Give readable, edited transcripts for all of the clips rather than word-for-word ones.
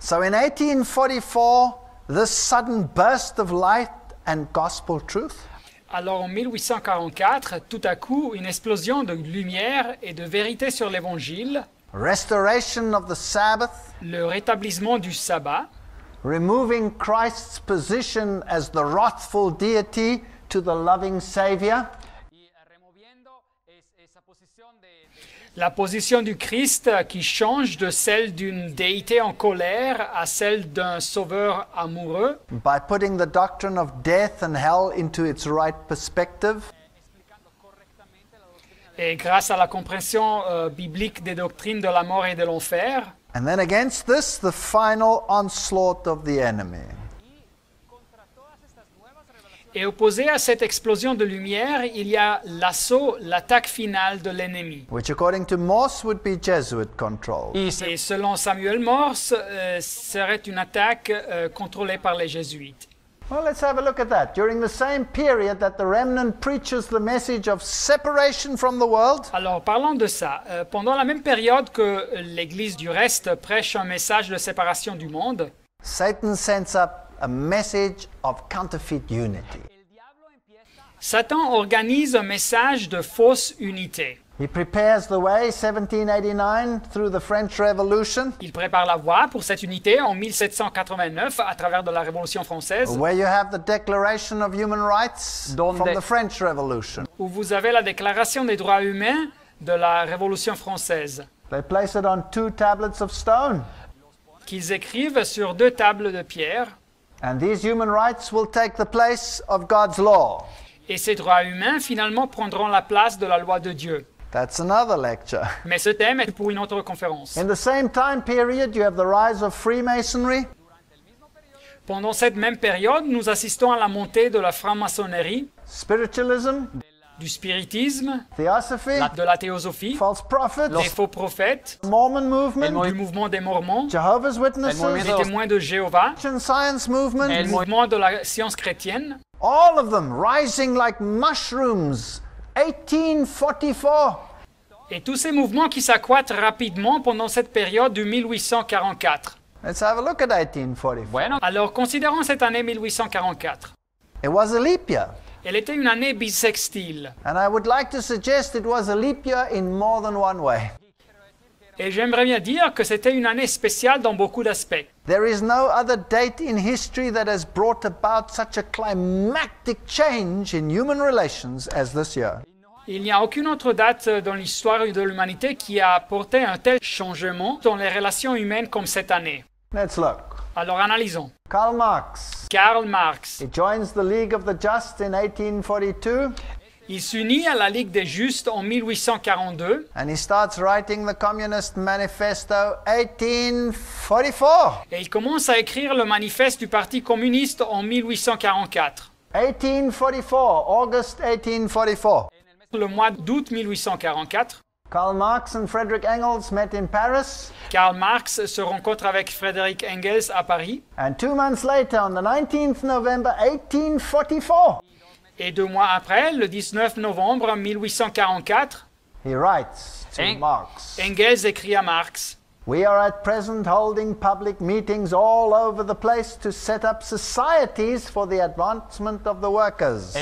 So in 1844, this sudden burst of light and gospel truth. Alors en 1844, tout à coup, une explosion de lumière et de vérité sur l'Évangile, Restoration of the Sabbath, le rétablissement du sabbat, removing Christ's position as the wrathful deity to the loving Savior, la position du Christ qui change de celle d'une déité en colère à celle d'un sauveur amoureux, by putting the doctrine of death and hell into its right perspective, et grâce à la compréhension biblique des doctrines de la mort et de l'enfer. and then against this, the final onslaught of the enemy. Et opposé à cette explosion de lumière, il y a l'assaut, l'attaque finale de l'ennemi. Which according to Morse would be Jesuit control. Et selon Samuel Morse, serait une attaque contrôlée par les jésuites. Well, let's have a look at that. During the same period that the remnant preaches the message of separation from the world, Alors parlons de ça. Pendant la même période que l'Église du reste prêche un message de séparation du monde, Satan sends up a message of counterfeit unity. Satan organise un message de fausse unité. He prepares the way, 1789, through the French Revolution, Il prépare la voie pour cette unité en 1789 à travers de la Révolution française, where you have the Declaration of Human Rights from the French Revolution. où vous avez la Déclaration des droits humains de la Révolution française, They place it on 2 tablets of stone. qu'ils écrivent sur 2 tables de pierre. And these human rights will take the place of God's law. Et ces droits humains, finalement, prendront la place de la loi de Dieu. That's another lecture. Mais ce thème est pour une autre conférence. In the same time period, you have the rise of Freemasonry, Pendant cette même période, nous assistons à la montée de la franc-maçonnerie, spiritualism, du spiritisme, theosophy, de la théosophie, false prophets, des faux prophètes, Mormon movement, du mouvement des Mormons, Jehovah's Witnesses, des témoins de Jéhovah, Christian Science du movement, mouvement de la science chrétienne, all of them rising like mushrooms. 1844. et tous ces mouvements qui s'accroîtent rapidement pendant cette période de 1844. Let's have a look at 1844. Alors, considérons cette année 1844. It was a leap year. Elle était une année bissextile. And I would like to suggest it was a leap year in more than one way. Et j'aimerais bien dire que c'était une année spéciale dans beaucoup d'aspects. There is no other date in history that has brought about such a climactic change in human relations as this year. Il n'y a aucune autre date dans l'histoire de l'humanité qui a apporté un tel changement dans les relations humaines comme cette année. Let's look. Alors analysons. Karl Marx. Karl Marx. He joins the League of the Just in 1842, Il s'unit à la Ligue des Justes en 1842 and he starts writing the Communist Manifesto 1844. et il commence à écrire le manifeste du Parti communiste en 1844. 1844, August 1844. Le mois d'août 1844, Karl Marx and Friedrich Engels met in Paris, Karl Marx se rencontre avec Friedrich Engels à Paris and 2 months later, on the 19th November 1844, et 2 mois après, le 19 novembre 1844, he writes to Marx, Engels écrit à Marx: "We are at present holding public meetings all over the place to set up societies for the advancement of the workers.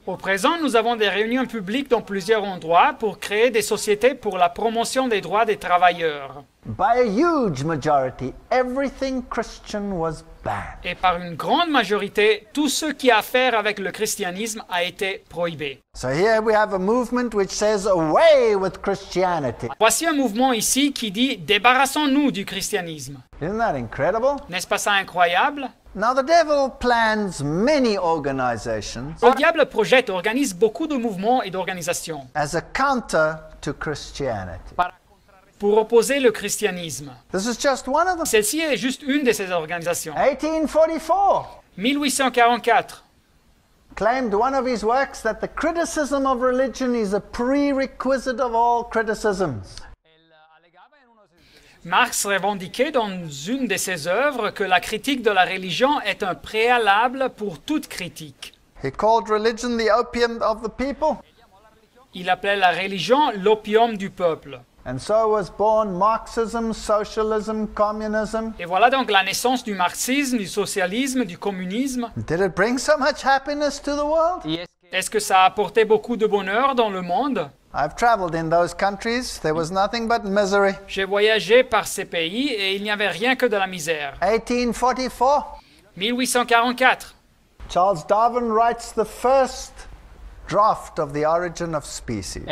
Au présent, nous avons des réunions publiques dans plusieurs endroits pour créer des sociétés pour la promotion des droits des travailleurs. By a huge majority, everything Christian was banned. Et par une grande majorité, tout ce qui a à faire avec le christianisme a été prohibé. So here we have a movement which says away with Christianity. Voici un mouvement ici qui dit « Débarrassons-nous du christianisme Isn't that incredible? ». N'est-ce pas ça incroyable? Now the devil plans many organizations Le diable projette, organise beaucoup de mouvements et d'organisations as a counter to Christianity. pour opposer le christianisme. This is just one of them. Celle-ci est juste une de ces organisations. 1844 1844. claimed one of his works that the criticism of religion is a prerequisite of all criticisms. Marx revendiquait dans une de ses œuvres que la critique de la religion est un préalable pour toute critique. He called religion the opium of the people. Il appelait la religion l'opium du peuple. And so was born Marxism, socialism, communism. Et voilà donc la naissance du marxisme, du socialisme, du communisme. Did it bring so much happiness to the world? Est-ce que ça a apporté beaucoup de bonheur dans le monde? I've traveled in those countries. There was nothing but misery. J'ai voyagé par ces pays et il n'y avait rien que de la misère. 1844. 1844. Charles Darwin writes the first draft of The Origin of Species.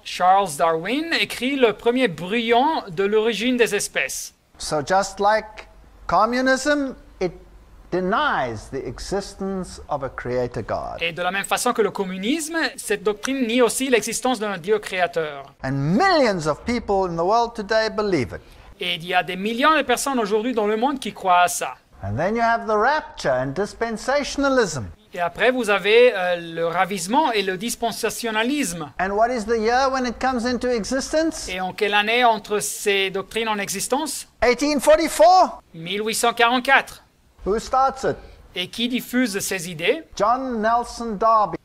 Charles Darwin écrit le premier brouillon de l'origine des espèces. So just like communism, it denies the existence of a creator God. Et de la même façon que le communisme, cette doctrine nie aussi l'existence d'un Dieu créateur. And millions of people in the world today believe it. Et il y a des millions de personnes aujourd'hui dans le monde qui croient à ça. And then you have the rapture and dispensationalism. Et après, vous avez le ravisement et le dispensationalisme. And what is the year when it comes into existence? Et en quelle année entre ces doctrines en existence? 1844. 1844. Who starts it? Et qui diffuse ces idées? John Nelson Darby.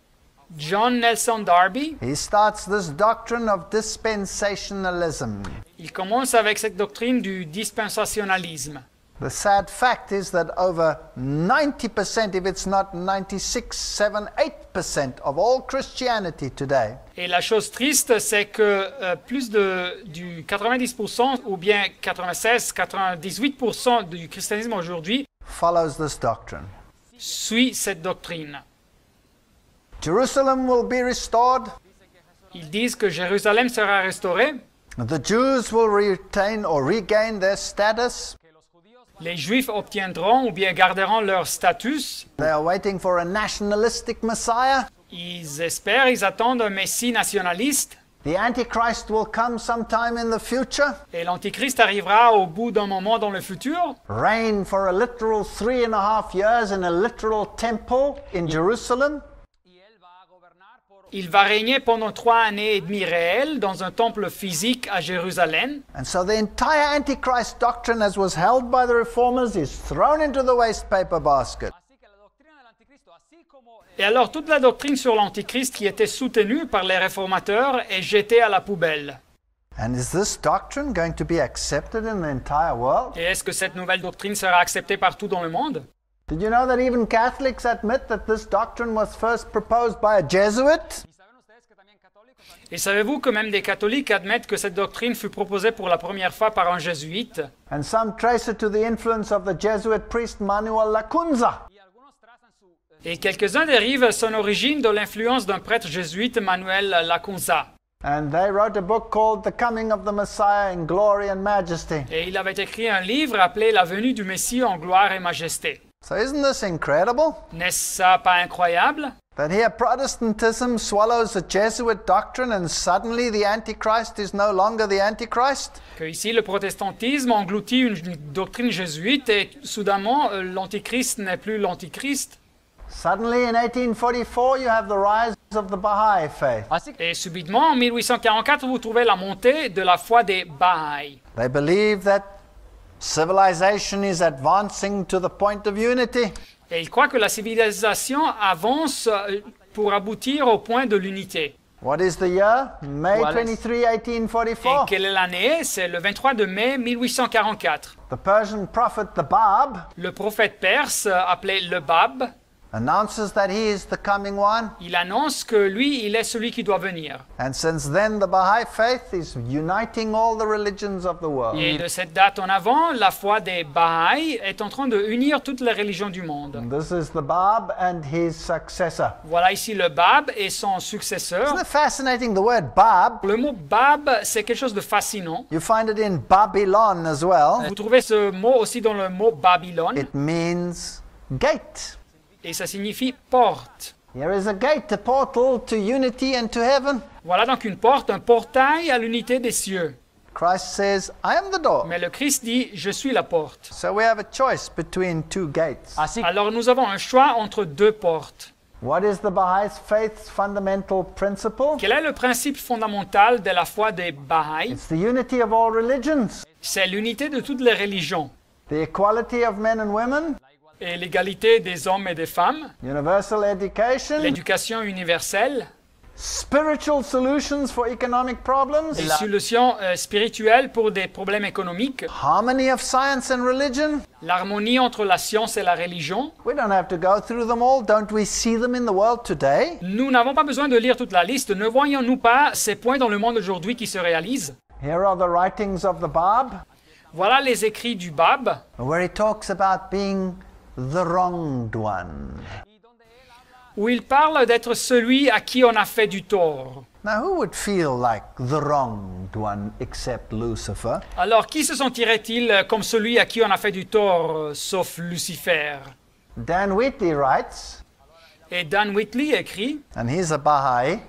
John Nelson Darby. He starts this doctrine of dispensationalism. Il commence avec cette doctrine du dispensationalisme. The sad fact is that over 90%, if it's not 96, 7, 8% of all Christianity today Et la chose triste, c'est que plus du 90% ou bien 96, 98% du christianisme aujourd'hui follows this doctrine. suit cette doctrine. Jerusalem will be restored. Ils disent que Jérusalem sera restaurée. The Jews will retain or regain their status. Les Juifs obtiendront ou bien garderont leur statut. They are waiting for a nationalistic Messiah. Ils espèrent, ils attendent un Messie nationaliste. The Antichrist will come sometime in the future. Et l'Antichrist arrivera au bout d'un moment dans le futur. Reign for a literal 3.5 years in a literal temple in Jerusalem. Il va régner pendant 3 années et demie réelles dans un temple physique à Jérusalem. And so the entire Antichrist doctrine as was held by the reformers is thrown into the waste paper basket. Et alors toute la doctrine sur l'Antichrist qui était soutenue par les réformateurs est jetée à la poubelle. And is this doctrine going to be accepted in the entire world? Et est-ce que cette nouvelle doctrine sera acceptée partout dans le monde? Did you know that even Catholics admit that this doctrine was first proposed by a Jesuit? Et savez-vous que même des catholiques admettent que cette doctrine fut proposée pour la première fois par un jésuite? And some trace it to the influence of the Jesuit priest Manuel Lacunza. Et quelques-uns dérivent son origine de l'influence d'un prêtre jésuite, Manuel Lacunza. And they wrote a book called The Coming of the Messiah in Glory and Majesty. Et il avait écrit un livre appelé La venue du Messie en gloire et majesté. So isn't this incredible? N'est-ce pas incroyable? That here Protestantism swallows a Jesuit doctrine and suddenly the Antichrist is no longer the Antichrist? Que ici le protestantisme engloutit une doctrine jésuite et soudainement l'antichrist n'est plus l'antichrist. Suddenly in 1844 you have the rise of the Baha'i faith. Et subitement en 1844 vous trouvez la montée de la foi des Baha'i. They believe that civilization is advancing to the point of unity. Et ils croient que la civilisation avance pour aboutir au point de l'unité. What is the year? May 23, Et 1844. quelle est l'année? C'est le 23 de mai 1844. The Persian prophet the Bab Le prophète perse, appelé le Bab, announces that he is the coming one. il annonce que lui, il est celui qui doit venir. And since then the Baha'i faith is uniting all the religions of the world. Et de cette date en avant, la foi des Baha'i est en train de unir toutes les religions du monde. And this is the Bab and his successor. Voilà ici le Bab et son successeur. Isn't it fascinating, the word Bab? Le mot Bab, c'est quelque chose de fascinant. You find it in Babylon as well. Vous trouvez ce mot aussi dans le mot Babylone, It means gate. et ça signifie porte. Here is a gate, a portal to unity and to heaven. Voilà donc une porte, un portail à l'unité des cieux. Christ says, I am the door. Mais le Christ dit, je suis la porte. So we have a choice between two gates. Alors nous avons un choix entre deux portes. What is the Baha'i faith's fundamental principle? Quel est le principe fondamental de la foi des Baha'i? It's the unity of all religions, C'est l'unité de toutes les religions the equality of men and women, et l'égalité des hommes et des femmes, universal education, l'éducation universelle, spiritual solutions for economic problems, Des solutions spirituelles pour des problèmes économiques, harmony of science and religion. l'harmonie entre la science et la religion. We don't have to go through them all. Don't we see them in the world today? Nous n'avons pas besoin de lire toute la liste. Ne voyons-nous pas ces points dans le monde aujourd'hui qui se réalisent? Here are the writings of the Bab, Voilà les écrits du Bab, where he talks about being the wronged one. où il parle d'être celui à qui on a fait du tort. Now, who would feel like the wronged one except Lucifer? Alors, qui se sentirait-il comme celui à qui on a fait du tort, sauf Lucifer? Dan Wheatley writes, Et Dan Whitley écrit, and he's a Baha'i.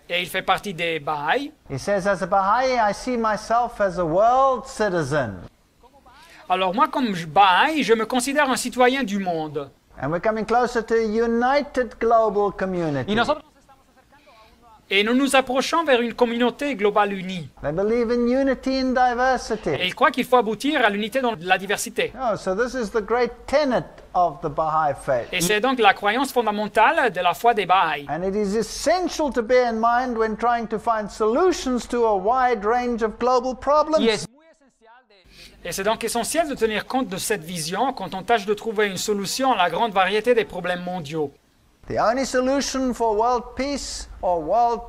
et il fait partie des Baha'i. He says, as a Baha'i, I see myself as a world citizen. Alors moi, comme Baha'i, je me considère un citoyen du monde. And we're coming closer to a united global community. Et nous nous approchons vers une communauté globale unie. They believe in unity and Et diversity. il croit qu'il faut aboutir à l'unité dans la diversité. Oh, so this is the great tenet of the Baha'i faith. Et c'est donc la croyance fondamentale de la foi des Baha'i. And it is essential to bear in mind when trying to find solutions to a wide range of global problems. Et c'est donc essentiel de tenir compte de cette vision quand on tâche de trouver une solution à la grande variété des problèmes mondiaux. The only solution for world peace or world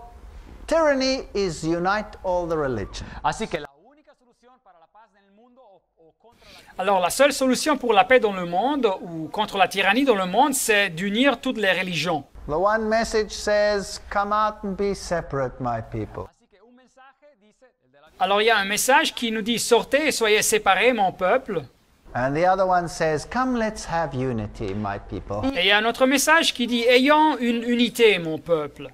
tyranny is unite all the religions. Así que la única solución para la paz en el mundo o contra la Alors la seule solution pour la paix dans le monde ou contre la tyrannie dans le monde, c'est d'unir toutes les religions. The one message says, come out and be separate, my people. Así que un mensaje dice el de la Alors il y a un message qui nous dit « Sortez et soyez séparés, mon peuple ». And the other one says, come, let's have unity, my people. Et il y a un autre message qui dit « Ayons une unité, mon peuple ».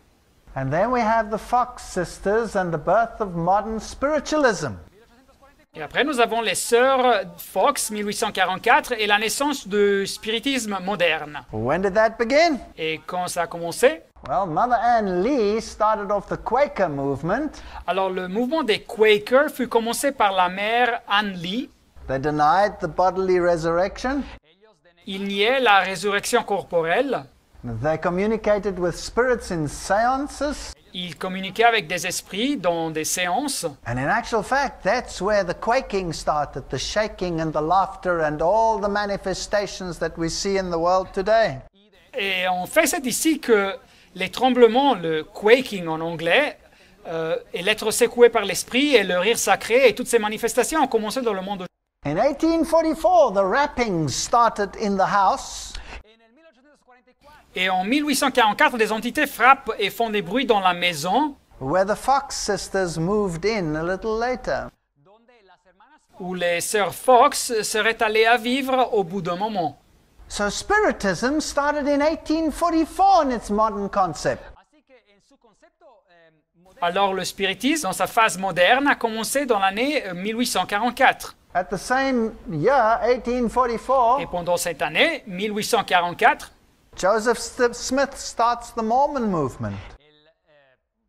And then we have the Fox sisters and the birth of modern spiritualism. Et après, nous avons les sœurs Fox, 1844, et la naissance du spiritisme moderne. When did that begin? Et quand ça a commencé? Well, Mother Ann Lee started off the Quaker movement. Alors, le mouvement des Quakers fut commencé par la mère Anne Lee. They denied the bodily resurrection. Il niait la résurrection corporelle. They communicated with spirits in seances. Il communiquait avec des esprits dans des séances. And in actual fact, that's where the quaking started, the shaking and the laughter and all the manifestations that we see in the world today. Et en fait, c'est ici que les tremblements, le quaking en anglais, et l'être secoué par l'esprit et le rire sacré et toutes ces manifestations ont commencé dans le monde. In 1844, the rappings started in the house. En el 1844, Et en 1844, des entités frappent et font des bruits dans la maison Where the Fox sisters moved in a little later. donde las hermanas où les sœurs Fox seraient allées à vivre au bout d'un moment. So spiritism started in 1844 in its modern concept. así que en su concepto moderno, Alors le spiritisme, dans sa phase moderne, a commencé dans l'année 1844. At the same year, 1844, Et pendant cette année, 1844, Joseph Smith starts the Mormon movement.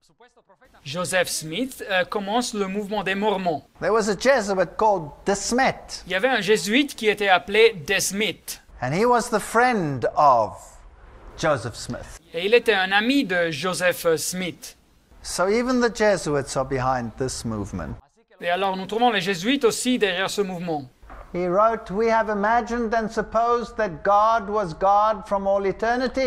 supuesto profeta Joseph Smith commence le mouvement des Mormons. There was a Jesuit called De Smet, Il y avait un jésuite qui était appelé De Smet. and he was the friend of Joseph Smith. Et il était un ami de Joseph Smith. So even the Jesuits are behind this movement. Et alors nous trouvons les jésuites aussi derrière ce mouvement. He wrote, we have imagined and supposed that God was God from all eternity.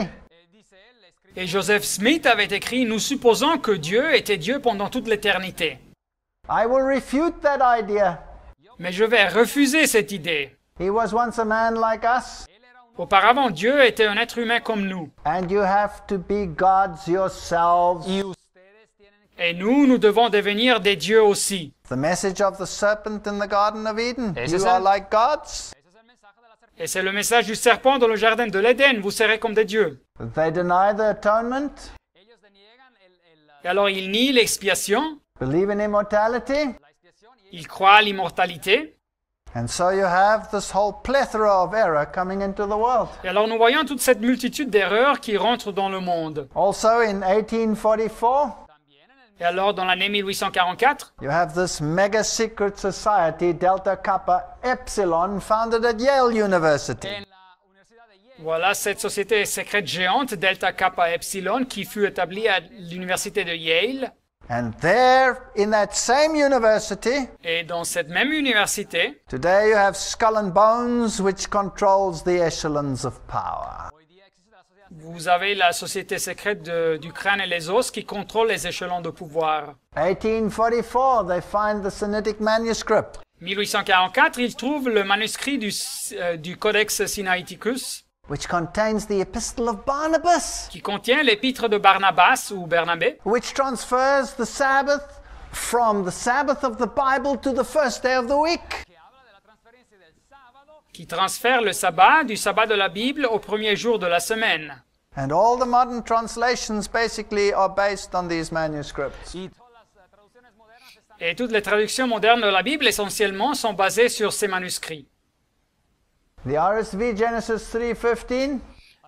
dice él escribe Et Joseph Smith avait écrit « Nous supposons que Dieu était Dieu pendant toute l'éternité. I will refute that idea. Mais je vais refuser cette idée. He was once a man like us, Auparavant, Dieu était un être humain comme nous. and you have to be gods yourselves. y ustedes tienen Et nous devons devenir des dieux aussi. The message of the serpent in the Garden of Eden. Ese You es are el- like gods. ese es el mensaje de la serpiente Et c'est le message du serpent dans le jardin de l'Éden. Vous serez comme des dieux. They deny the atonement, ellos deniegan Et alors, ils nient l'expiation. believe in immortality, la expiación y Ils croient à l'immortalité. and so you have this whole plethora of error coming into the world. Et alors, nous voyons toute cette multitude d'erreurs qui rentrent dans le monde. Also in 1844, también en el Et alors, dans l'année 1844, you have this mega secret society, Delta Kappa Epsilon, founded at Yale University. en la Universidad de Yale Voilà cette société secrète géante, Delta Kappa Epsilon, qui fut établie à l'université de Yale. And there, in that same university, Et dans cette même université, today you have Skull and Bones, which controls the echelons of power. vous avez la société secrète du crâne et les os qui contrôle les échelons de pouvoir. 1844, they find the Sinaitic manuscript. 1844, ils trouvent le manuscrit du Codex Sinaiticus, Which contains the epistle of Barnabas, qui contient l'épître de Barnabas ou Bernabé, which transfers the Sabbath from the Sabbath of the Bible to the first day of the week. qui transfère le sabbat du sabbat de la Bible au premier jour de la semaine. And all the modern translations basically are based on these manuscripts. Et toutes les traductions modernes de la Bible essentiellement sont basées sur ces manuscrits. The RSV Genesis 3:15,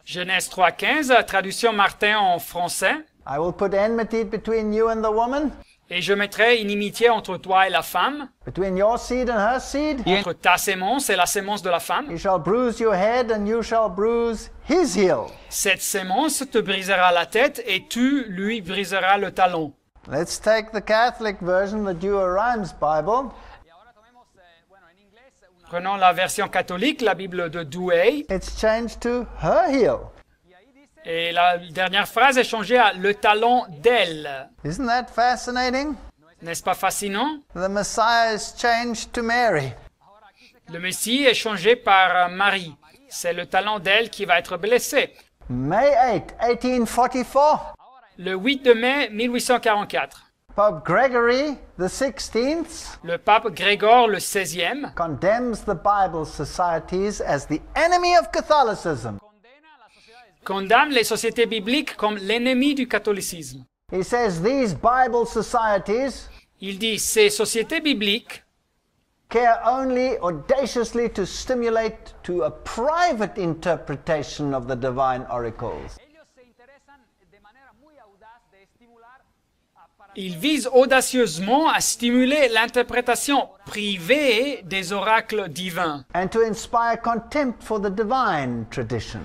Genèse 3.15, traduction Martin en français. I will put enmity between you and the woman, Et je mettrai inimitié entre toi et la femme, between your seed and her seed. entre ta sémence et la sémence de la femme. He shall bruise your head and you shall bruise his heel. Cette sémence te brisera la tête et tu lui briseras le talon. Let's take the Catholic version, the Douay-Rheims Bible. Prenons la version catholique, la Bible de Douay, It's changed to her heel. et la dernière phrase est changée à le talon d'elle. Isn't that fascinating? N'est-ce pas fascinant? The Messiah is changed to Mary. Le Messie est changé par Marie. C'est le talon d'elle qui va être blessé. May 8, 1844. Le 8 de mai 1844, Pope Gregory the 16th le pape Grégor le XVIe condemns the Bible societies as the enemy of Catholicism. condamne les sociétés bibliques comme l'ennemi du catholicisme. He says these Bible societies Il dit ces sociétés bibliques care only audaciously to stimulate to a private interpretation of the divine oracles. ils visent audacieusement à stimuler l'interprétation privée des oracles divins And to inspire contempt for the divine tradition.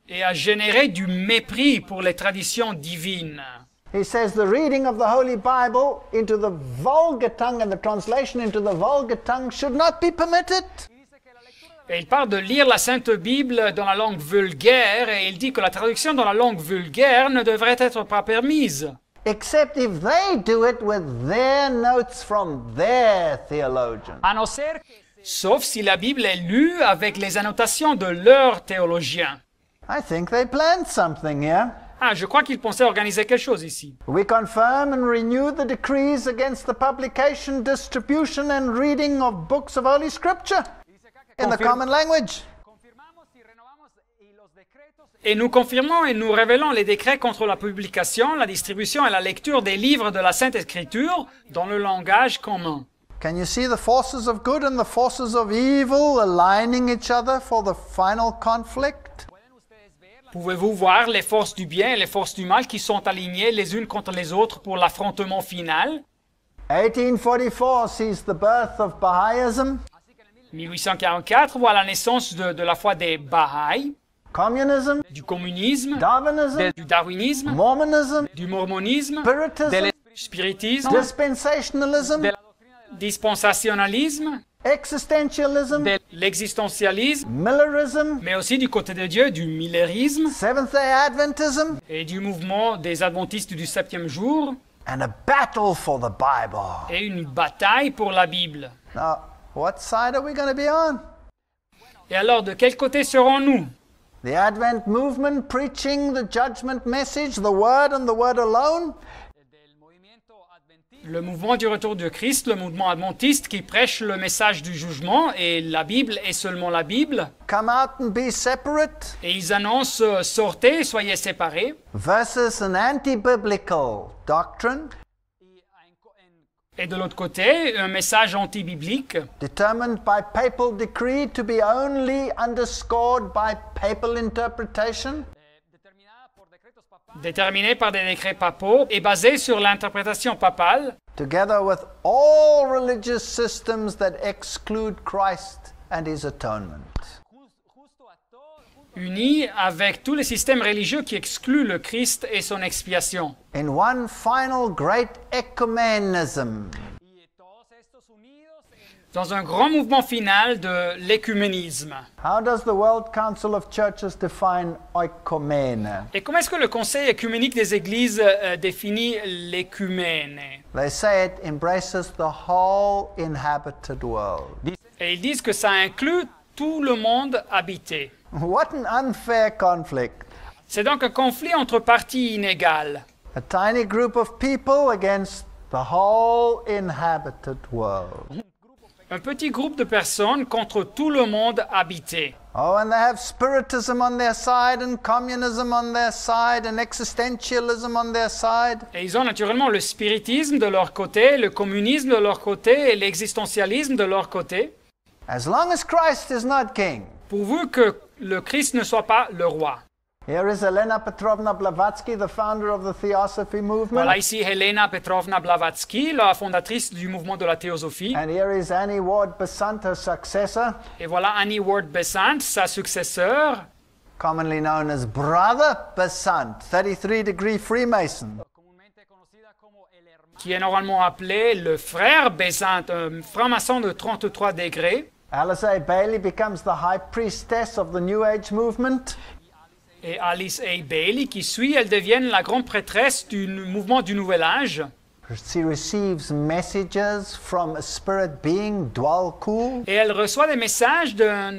et à générer du mépris pour les traditions divines. He says the reading of the Holy Bible into the vulgar tongue and the translation into the vulgar tongue should not be permitted. Et il parle de lire la Sainte Bible dans la langue vulgaire et il dit que la traduction dans la langue vulgaire ne devrait être pas permise, Except if they do it with their notes from their theologian. A no ser que sauf si la Bible est lue avec les annotations de leurs théologiens. I think they planned something here. Ah, je crois qu'ils pensaient organiser quelque chose ici. We confirm and renew the decrees against the publication, distribution and reading of books of Holy Scripture in the common language. confirmamos y renovamos y los decretos Et nous confirmons et nous révélons les décrets contre la publication, la distribution et la lecture des livres de la Sainte Écriture dans le langage commun. Can you see the forces of good and the forces of evil aligning each other for the final conflict? Pouvez-vous voir les forces du bien et les forces du mal qui sont alignées les unes contre les autres pour l'affrontement final? 1844 sees the birth of Baha'ism, 1844 voit la naissance de la foi des Bahaïs, communism, du communisme, Darwinism, du darwinisme, Mormonism, du mormonisme, Spiritism, spiritisme, dispensationalism, dispensationalisme, existentialism, l'existentialisme, Millerism, mais aussi du côté de Dieu, du millerisme Seventh-day Adventism, et du mouvement des adventistes du septième jour, and a battle for the Bible. et une bataille pour la Bible. Now, what side are we going to be on? Et alors, de quel côté serons-nous? The Advent movement preaching the judgment message, the Word and the Word alone? del movimiento adventista Le mouvement du retour de Christ, le mouvement adventiste qui prêche le message du jugement et la Bible et seulement la Bible. Come out and be separate? Et ils annoncent sortez, soyez séparés. Versus an anti-biblical doctrine y Et de l'autre côté, un message anti-biblique determined by papal decree to be only underscored by papal interpretation? determinada por decretos papales déterminé par des décrets papaux et basé sur l'interprétation papale, Together with all religious systems that exclude Christ and his atonement. justo a todo, Unis avec tous les systèmes religieux qui excluent le Christ et son expiation. In one final great ecumenism, y todos estos unidos en Dans un grand mouvement final de l'écuménisme. how does the World Council of Churches define oikomene? Et comment est-ce que le Conseil écuménique des Églises définit l'écumène? They say it embraces the whole inhabited world. Et ils disent que ça inclut tout le monde habité. What an unfair conflict. C'est donc un conflit entre parties inégales. A tiny group of people against the whole inhabited world. Un petit groupe de personnes contre tout le monde habité. Oh, and they have spiritism on their side, and communism on their side, and existentialism on their side. Et ils ont naturellement le spiritisme de leur côté, le communisme de leur côté et l'existentialisme de leur côté, As long as Christ is not king. pourvu que le Christ ne soit pas le roi. Here is Elena Petrovna Blavatsky, the founder of the Theosophy movement. Voilà ici Helena Petrovna Blavatsky, la fondatrice du mouvement de la théosophie. And here is Annie Ward Besant, her successor, Et voilà Annie Ward Besant, sa successeur, commonly known as Brother Besant, 33-degree Freemason. comúnmente conocida como el hermano. qui est normalement appelé le frère Besant, un franc-maçon de 33 degrés. Alice A. Bailey becomes the high priestess of the New Age movement. Et Alice A. Bailey, qui suit, elle devient la grande prêtresse du mouvement du Nouvel Âge. She receives messages from a spirit being, Dwalkul, Et elle reçoit des messages d'un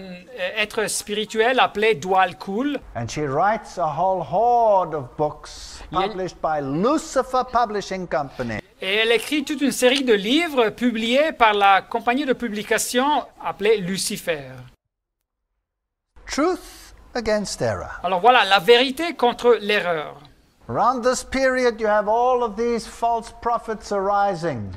être spirituel appelé Dwal Kul. and she writes a whole horde of books published by Lucifer Publishing Company. Et elle écrit toute une série de livres publiés par la compagnie de publication appelée Lucifer. Truth against error. Alors voilà, la vérité contre l'erreur. Around this period, you have all of these false prophets arising.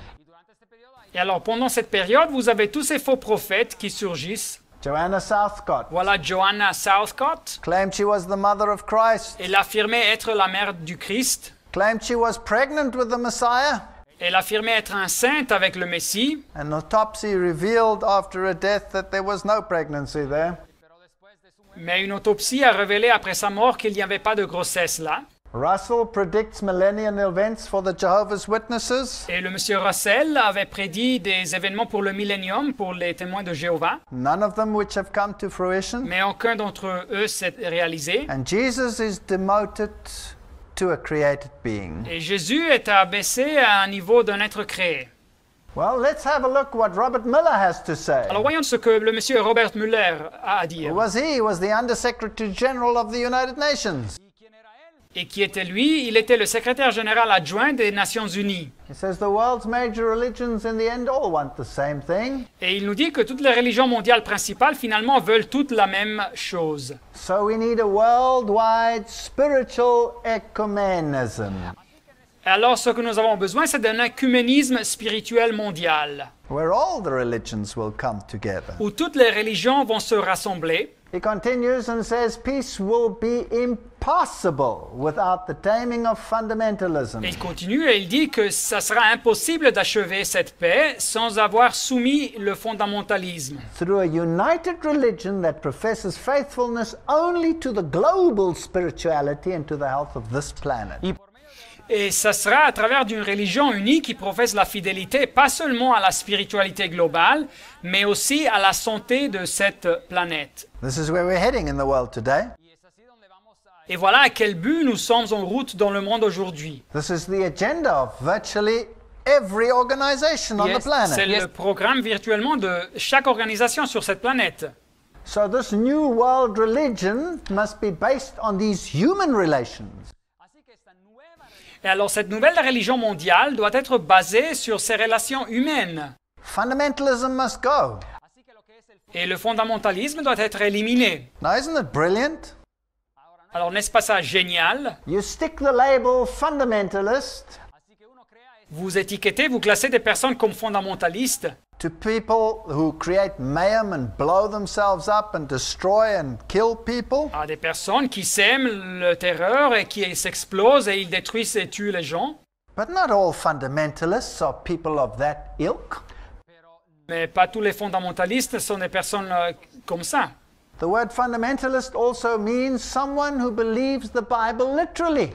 Et alors pendant cette période, vous avez tous ces faux prophètes qui surgissent. Joanna Southcott Voilà Joanna Southcott. claimed she was the mother of Christ, Elle affirmait être la mère du Christ. claimed she was pregnant with the Messiah. Elle affirmait être enceinte avec le Messie. An autopsy revealed after her death that there was no pregnancy there. Mais une autopsie a révélé après sa mort qu'il n'y avait pas de grossesse là. Russell predicts millennial events for the Jehovah's Witnesses. Et le monsieur Russell avait prédit des événements pour le millénium, pour les témoins de Jéhovah. None of them which have come to fruition. Mais aucun d'entre eux s'est réalisé. And Jesus is demoted to a created being. Et Jésus est abaissé à un niveau d'un être créé. Well, let's have a look what Robert Miller has to say. Alors voyons ce que le monsieur Robert Muller a à dire. Who was he? He was the Undersecretary General of the United Nations. Et qui était lui? Il était le secrétaire général adjoint des Nations Unies. He says the world's major religions in the end all want the same thing. Et il nous dit que toutes les religions mondiales principales finalement veulent toutes la même chose. So we need a worldwide spiritual ecumenism, Alors ce que nous avons besoin, c'est d'un œcuménisme spirituel mondial, where all the religions will come together. où toutes les religions vont se rassembler. He continues and says peace will be impossible without the taming of fundamentalism. Et il continue et il dit que ça sera impossible d'achever cette paix sans avoir soumis le fondamentalisme. Through a united religion that professes faithfulness only to the global spirituality and to the health of this planet. Et ça sera à travers d'une religion unie qui professe la fidélité, pas seulement à la spiritualité globale, mais aussi à la santé de cette planète. This is where we're heading in the world today. Et voilà à quel but nous sommes en route dans le monde aujourd'hui. This is the agenda of virtually every organization on the C'est planet. le programme virtuellement de chaque organisation sur cette planète. So this new world religion must be based on these human relations. Et alors cette nouvelle religion mondiale doit être basée sur ces relations humaines. Fundamentalism must go. Et le fondamentalisme doit être éliminé. Now, isn't it brilliant? Alors n'est-ce pas ça génial? You stick the label fundamentalist Vous étiquetez, vous classez des personnes comme fondamentalistes to people who create mayhem and blow themselves up and destroy and kill people. à des personnes qui sèment le terreur et qui s'explosent et ils détruisent et tuent les gens. But not all fundamentalists are people of that ilk. Mais pas tous les fondamentalistes sont des personnes comme ça. The word fundamentalist also means someone who believes the Bible literally.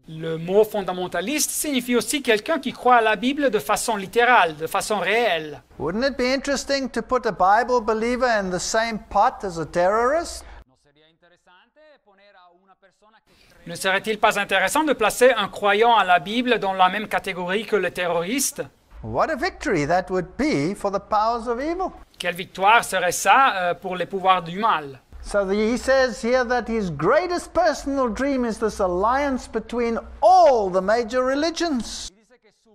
Le mot fondamentaliste signifie aussi quelqu'un qui croit à la Bible de façon littérale, de façon réelle. Wouldn't it be interesting to put a Bible believer in the same pot as a terrorist? ¿No sería interesante poner a una persona que cree Ne serait-il pas intéressant de placer un croyant à la Bible dans la même catégorie que le terroriste? What a victory that would be for the powers of evil. Quelle victoire serait ça pour les pouvoirs du mal? So he says here that his greatest personal dream is this alliance between all the major religions. y dice que su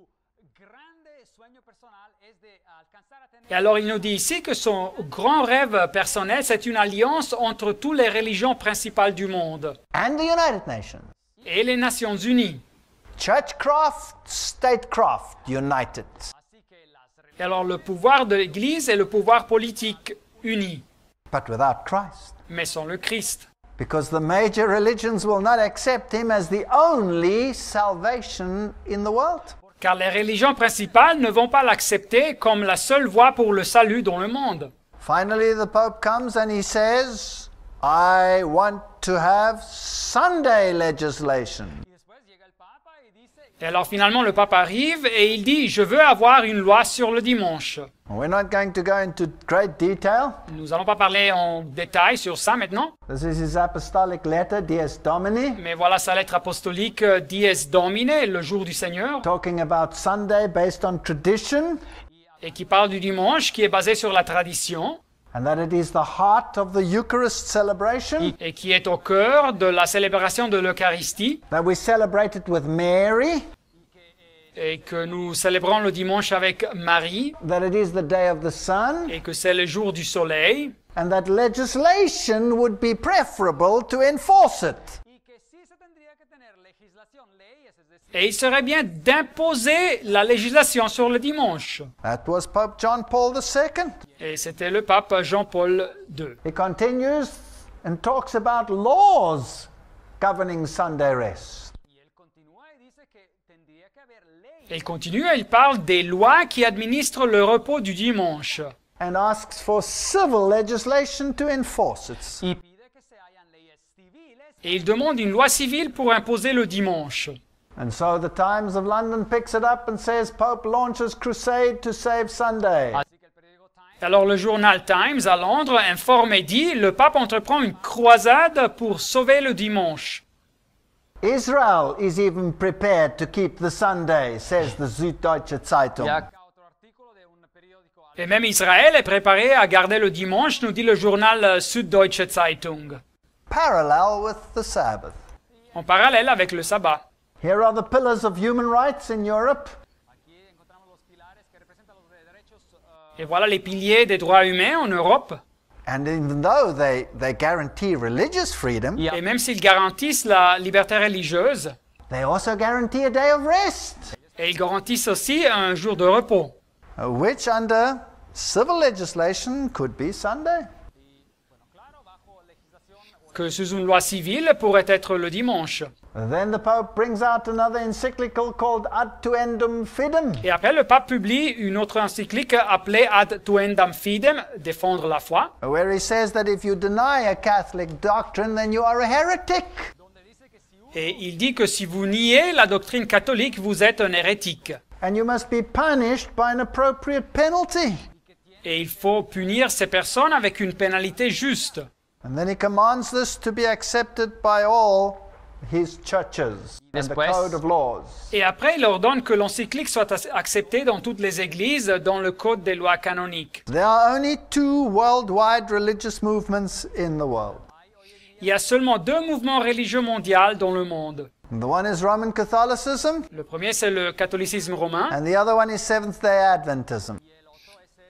grande sueño personal es de alcanzar a tener Et alors il nous dit ici que son grand rêve personnel, c'est une alliance entre toutes les religions principales du monde And the United Nations. et les Nations Unies. Churchcraft, statecraft, united. así que las Et alors le pouvoir de l'Église et le pouvoir politique unis, But without Christ. mais sans le Christ. Because the major religions will not accept him as the only salvation in the world. Car les religions principales ne vont pas l'accepter comme la seule voie pour le salut dans le monde. Finally, the Pope comes and he says, I want to have Sunday legislation. y después llega el Papa y dice Et alors finalement le pape arrive et il dit « Je veux avoir une loi sur le dimanche ». We're not going to go into great detail. Nous n'allons pas parler en détail sur ça maintenant, This is his apostolic letter, Dies Domini, mais voilà sa lettre apostolique Dies Domine, le jour du Seigneur, talking about Sunday based on tradition, et qui parle du dimanche, qui est basé sur la tradition, and that it is the heart of the Eucharist celebration, et qui est au cœur de la célébration de l'Eucharistie, that we celebrate it with Mary, et que nous célébrons le dimanche avec Marie, that it is the day of the sun, et que c'est le jour du soleil, and that legislation would be preferable to enforce it. y que sí se tendría que tener legislación, leyes, es decir, et il serait bien d'imposer la législation sur le dimanche. That was Pope John Paul II. Et c'était le pape Jean-Paul II. He continues and talks about laws governing Sunday rest. y él continúa y dice que tendría que haber leyes Et il continue et il parle des lois qui administrent le repos du dimanche. And asks for civil legislation to enforce it. y pide que se hayan leyes civiles Et il demande une loi civile pour imposer le dimanche. And so the Times of London picks it up and says Pope launches crusade to save Sunday. así que el periódico Times Alors le journal Times à Londres informe et dit « Le pape entreprend une croisade pour sauver le dimanche ». Israel is even prepared to keep the Sunday, says the Süddeutsche Zeitung. y acá otro artículo de un periódico Et même Israël est préparé à garder le dimanche, nous dit le journal Süddeutsche Zeitung, Parallel with the Sabbath. en parallèle avec le sabbat. Here are the pillars of human rights in Europe. aquí encontramos los pilares que representan los derechos Et voilà les piliers des droits humains en Europe. And even though they guarantee religious freedom, y Et même s'ils garantissent la liberté religieuse, they also guarantee a day of rest, et ils garantissent aussi un jour de repos, which under civil legislation could be Sunday. claro bajo legislación que sous une loi civile pourrait être le dimanche. Then the Pope brings out another encyclical called Ad Tuendum Fidem. Et après, le pape publie une autre encyclique appelée Ad Tuendam Fidem, défendre la foi, Where he says that if you deny a Catholic doctrine, then you are a heretic. et il dit que si vous niez la doctrine catholique, vous êtes un hérétique. And you must be punished by an appropriate penalty. Et il faut punir ces personnes avec une pénalité juste. And then he commands this to be accepted by all his churches and the Después- code of laws. Et après, il ordonne que l'encyclique soit acceptée dans toutes les églises, dans le code des lois canoniques. There are only two worldwide religious movements in the world. Il y a seulement deux mouvements religieux mondiaux dans le monde. The one is Roman Catholicism, Le premier, c'est le catholicisme romain, and the other one is Seventh-day Adventism.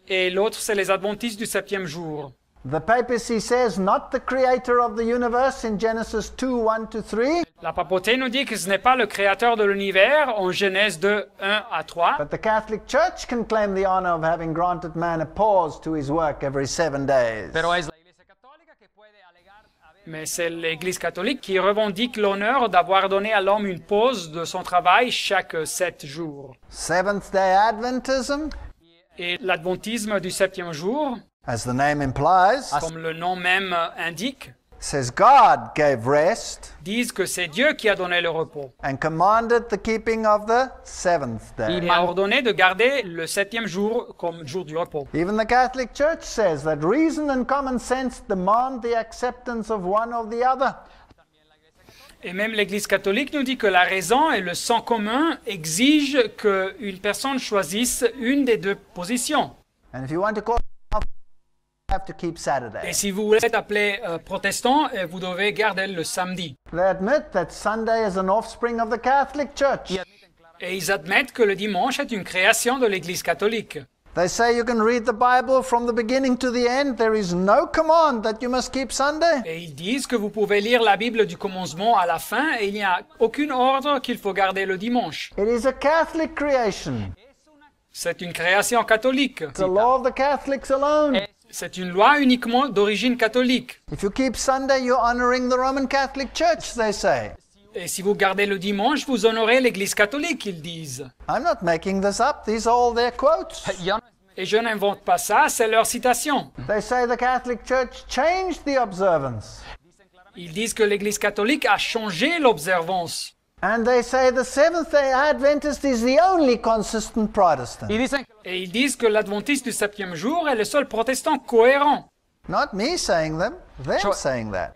et l'autre, c'est les adventistes du septième jour. The papacy says not the creator of the universe in Genesis 2, 1-3, La papauté nous dit que ce n'est pas le créateur de l'univers en Genèse 2, 1 à 3, but the Catholic Church can claim the honor of having granted man a pause to his work every 7 days. pero es la Iglesia Católica que puede alegar haber mais c'est l'Église catholique qui revendique l'honneur d'avoir donné à l'homme une pause de son travail chaque 7 jours. Seventh-day Adventism, Et l'adventisme du septième jour, as the name implies, comme le nom même indique, says God gave rest disent que c'est Dieu qui a donné le repos. and commanded the keeping of the seventh day. Il a ordonné de garder le septième jour comme jour du repos. Even the Catholic Church says that reason and common sense demand the acceptance of one or the other. Et même l'Église catholique nous dit que la raison et le sens commun exigent qu'une personne choisisse une des deux positions. And if you want to call yourself, you have to keep Saturday. Et si vous voulez être appelé protestant, vous devez garder le samedi. They admit that Sunday is an offspring of the Catholic Church. Et ils admettent que le dimanche est une création de l'Église catholique. They say you can read the Bible from the beginning to the end. There is no command that you must keep Sunday. Et ils disent que vous pouvez lire la Bible du commencement à la fin et il n'y a aucun ordre qu'il faut garder le dimanche. It is a Catholic creation. C'est une création catholique. It's the law of the Catholics alone. C'est une loi uniquement d'origine catholique. If you keep Sunday, you're honoring the Roman Catholic Church, they say. Et si vous gardez le dimanche, vous honorez l'Église catholique, ils disent. I'm not making this up. These are all their quotes. Et je n'invente pas ça, c'est leur citation. They say the Catholic Church changed the observance. Ils disent que l'Église catholique a changé l'observance. And they say the Seventh-day Adventist is the only consistent Protestant. Et ils disent que l'adventiste du septième jour est le seul protestant cohérent. Not me saying them, them saying that.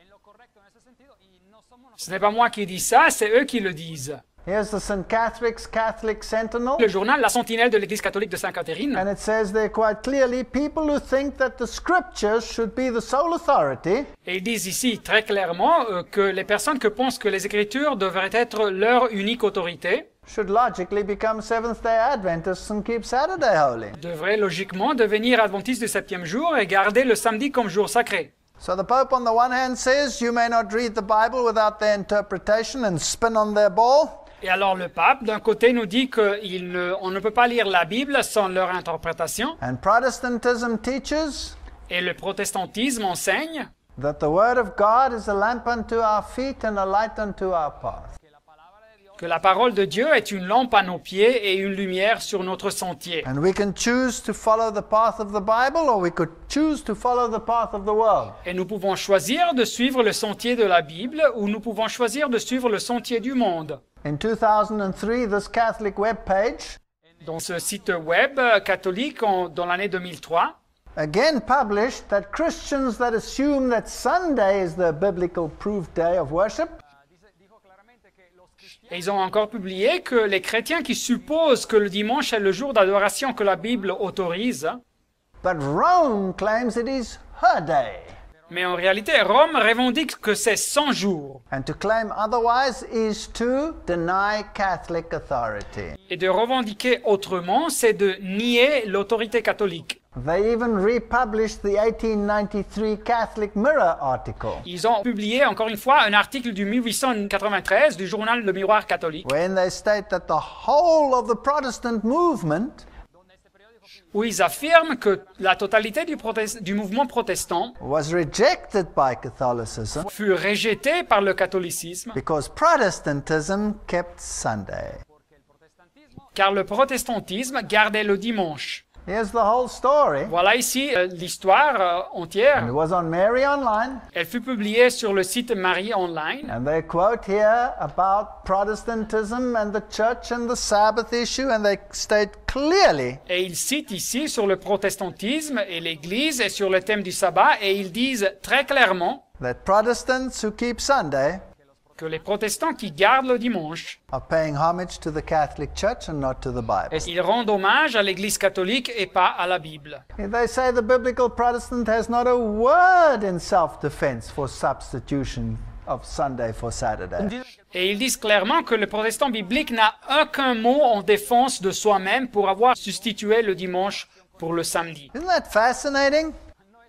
Ce n'est pas moi qui dis ça, c'est eux qui le disent. Here's the St. Catherick's Catholic Sentinel. Le journal La Sentinelle de l'Église catholique de Sainte-Catherine. And it says there quite clearly, people who think that the scriptures should be the sole authority Et ils disent ici très clairement que les personnes qui pensent que les Écritures devraient être leur unique autorité should logically become Seventh-day Adventists and keep Saturday holy. devraient logiquement devenir adventistes du septième jour et garder le samedi comme jour sacré. So the Pope on the one hand says you may not read the Bible without their interpretation and spin on their ball. Et alors le pape, d'un côté, nous dit qu'on ne peut pas lire la Bible sans leur interprétation. And Protestantism teaches Et le protestantisme enseigne that the Word of God is a lamp unto our feet and a light unto our path. que la parole de Dieu est une lampe à nos pieds et une lumière sur notre sentier. And we can choose to follow the path of the Bible or we could choose to follow the path of the world. Et nous pouvons choisir de suivre le sentier de la Bible ou nous pouvons choisir de suivre le sentier du monde. In 2003, this Catholic web page Dans ce site web catholique dans l'année 2003, again published that Christians that assume that Sunday is the biblical proved day of worship et ils ont encore publié que les chrétiens qui supposent que le dimanche est le jour d'adoration que la Bible autorise, but Rome claims it is her day. mais en réalité Rome revendique que c'est 100 jours. And to claim otherwise is to deny Catholic authority. Et de revendiquer autrement, c'est de nier l'autorité catholique. They even republished the 1893 Catholic Mirror article, Ils ont publié encore une fois un article du 1893 du journal Le Miroir catholique when they state that the whole of the Protestant movement où ils affirment que la totalité du mouvement protestant was rejected by Catholicism fut rejetée par le catholicisme because Protestantism kept Sunday. car le protestantisme gardait le dimanche. Here's the whole story. Voilà ici l'histoire It entière. was on Mary Online, Elle fut publiée sur le site Marie Online. and they quote here about Protestantism and the church and the Sabbath issue, and they state clearly Et ils citent ici sur le protestantisme et l'Église et sur le thème du sabbat et ils disent très clairement that Protestants who keep Sunday que les protestants qui gardent le dimanche, are paying homage to the Catholic Church and not to the Bible. ils rendent hommage à l'Église catholique et pas à la Bible. They say the biblical Protestant has not a word in self-defense for substitution of Sunday for Saturday. Et ils disent clairement que le protestant biblique n'a aucun mot en défense de soi-même pour avoir substitué le dimanche pour le samedi. Isn't that fascinating?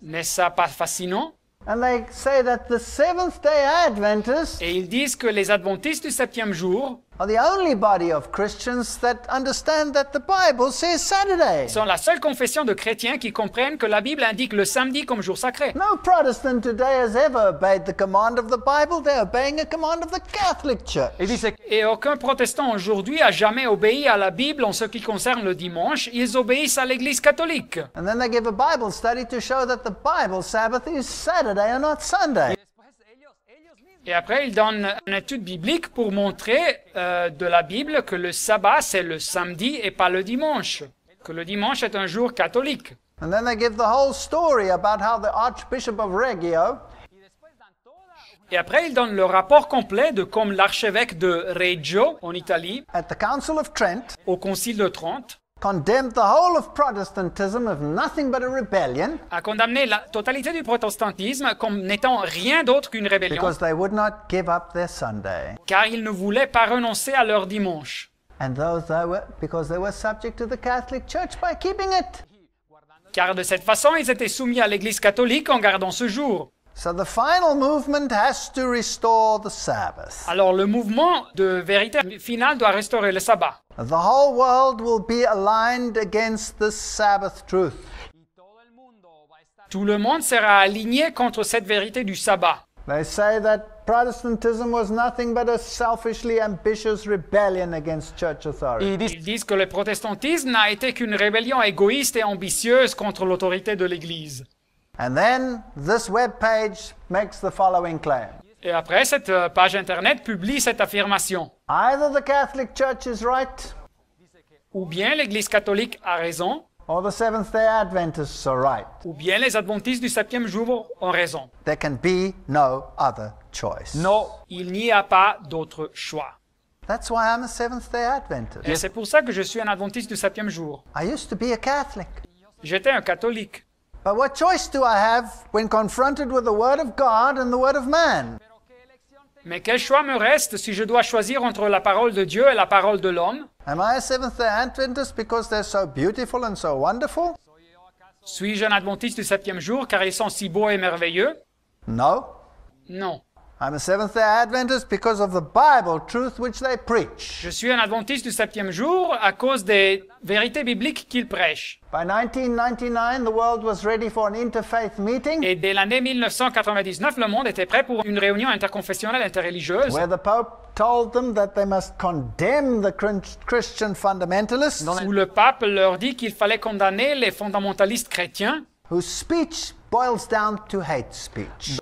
N'est-ce ça pas fascinant? And they say that the Seventh-day Adventists Et ils disent que les adventistes du septième jour are the only body of Christians that understand that the Bible says Saturday. sont la seule confession de chrétiens qui comprennent que la Bible indique le samedi comme jour sacré. No Protestant today has ever obeyed the command of the Bible. They're obeying a command of the Catholic Church. Y dice, Et aucun protestant aujourd'hui a jamais obéi à la Bible en ce qui concerne le dimanche. Ils obéissent à l'Église catholique. And then they give a Bible study to show that the Bible Sabbath is Saturday and not Sunday. después ellos mismos Et après, ils donnent une étude biblique pour montrer de la Bible que le sabbat, c'est le samedi et pas le dimanche. Que le dimanche est un jour catholique. And then they give the whole story about how the Archbishop of Reggio y después dan toda una Et après, ils donnent le rapport complet de comme l'archevêque de Reggio, en Italie, at the Council of Trent au Concile de Trente, condemned the whole of Protestantism as nothing but a rebellion a condamné la totalité du protestantisme comme n'étant rien d'autre qu'une rébellion, because they would not give up their Sunday. car ils ne voulaient pas renoncer à leur dimanche. And because they were subject to the Catholic Church by keeping it. Car de cette façon, ils étaient soumis à l'Église catholique en gardant ce jour. So the final movement has to restore the Sabbath. Alors le mouvement de vérité finale doit restaurer le sabbat. The whole world will be aligned against the Sabbath truth. y todo el mundo va a estar Tout le monde sera aligné contre cette vérité du sabbat. They say that Protestantism was nothing but a selfishly ambitious rebellion against church authority. y dice Ils disent que le protestantisme n'a été qu'une rébellion égoïste et ambitieuse contre l'autorité de l'Église. And then this web page makes the following claim. Et après, cette page Internet publie cette affirmation. Either the Catholic Church is right Ou bien l'Église catholique a raison, or the Seventh-day Adventists are right. ou bien les adventistes du 7e jour ont raison. There can be no other choice. no. Il n'y a pas d'autre choix. That's why I'm a Seventh-day Adventist. Et c'est pour ça que je suis un adventiste du 7e jour. I used to be a Catholic. J'étais un catholique. But what choice do I have when confronted with the Word of God and the Word of man? Mais quel choix me reste si je dois choisir entre la parole de Dieu et la parole de l'homme? Am I a Seventh-day Adventist because they're so beautiful and so wonderful? Suis-je un adventiste du 7e jour car ils sont si beaux et merveilleux? No. Non. I'm a Seventh-day Adventist because of the Bible truth which they preach. Je suis un adventiste du 7e jour à cause des vérités bibliques qu'ils prêchent. By 1999, the world was ready for an interfaith meeting Et dès l'année 1999, le monde était prêt pour une réunion interconfessionnelle interreligieuse where the Pope told them that they must condemn the Christian fundamentalists où le pape leur dit qu'il fallait condamner les fondamentalistes chrétiens whose speech boils down to hate speech.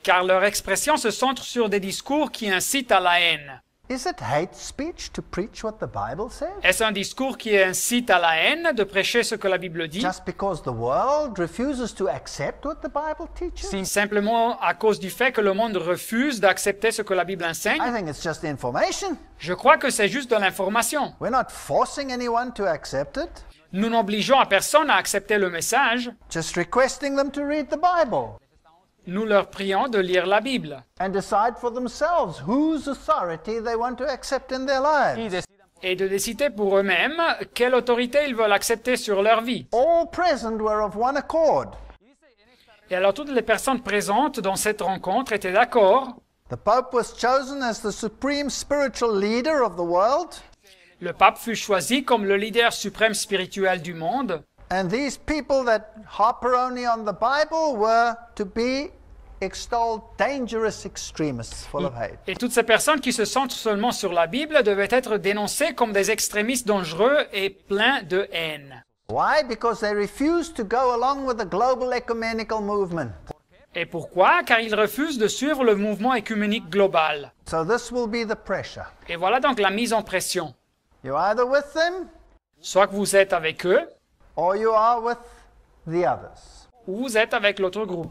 car leur expression se centre sur des discours qui incitent à la haine. Is it hate speech to preach what the Bible says? Est-ce un discours qui incite à la haine de prêcher ce que la Bible dit, Just because the world refuses to accept what the Bible teaches? simplement à cause du fait que le monde refuse d'accepter ce que la Bible I enseigne? think it's just information. Je crois que c'est juste de l'information. We're not forcing anyone to accept it, Nous n'obligeons à personne à accepter le message, just requesting them to read the Bible nous leur prions de lire la Bible and decide for themselves whose authority they want to accept in their y lives. decidan et de décider pour eux-mêmes quelle autorité ils veulent accepter sur leur vie. All present were of one accord. Et alors toutes les personnes présentes dans cette rencontre étaient d'accord. The Pope was chosen as the supreme spiritual leader of the world, Le pape fut choisi comme le leader suprême spirituel du monde. and these people that harper only on the Bible were to be extolled dangerous extremists full of hate. Et toutes ces personnes qui se centrent seulement sur la Bible devaient être dénoncées comme des extrémistes dangereux et pleins de haine. Why? Because they refused to go along with the global ecumenical movement. Et pourquoi? Car ils refusent de suivre le mouvement écuménique global. So this will be the pressure. Et voilà donc la mise en pression. You're either with them Soit que vous êtes avec eux, or you are with the others. ou vous êtes avec l'autre groupe.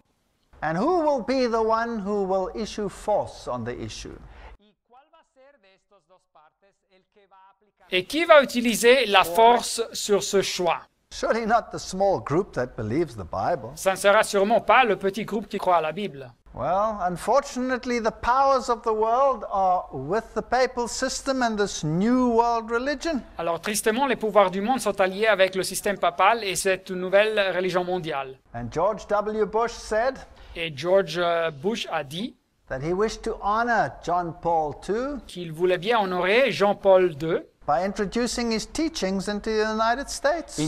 And who will be the one who will issue force on the issue? y cuál va a ser de estos dos partes el que va a aplicar Et qui va utiliser la force sur ce choix? Surely not the small group that believes the Bible. Ça ne sera sûrement pas le petit groupe qui croit à la Bible. Well, unfortunately, the powers of the world are with the papal system and this new world religion. Alors tristement, les pouvoirs du monde sont alliés avec le système papal et cette nouvelle religion mondiale. And George W. Bush said, Et George Bush a dit, that he wished to honor John Paul II qu'il voulait bien honorer Jean-Paul II by introducing his teachings into the United States.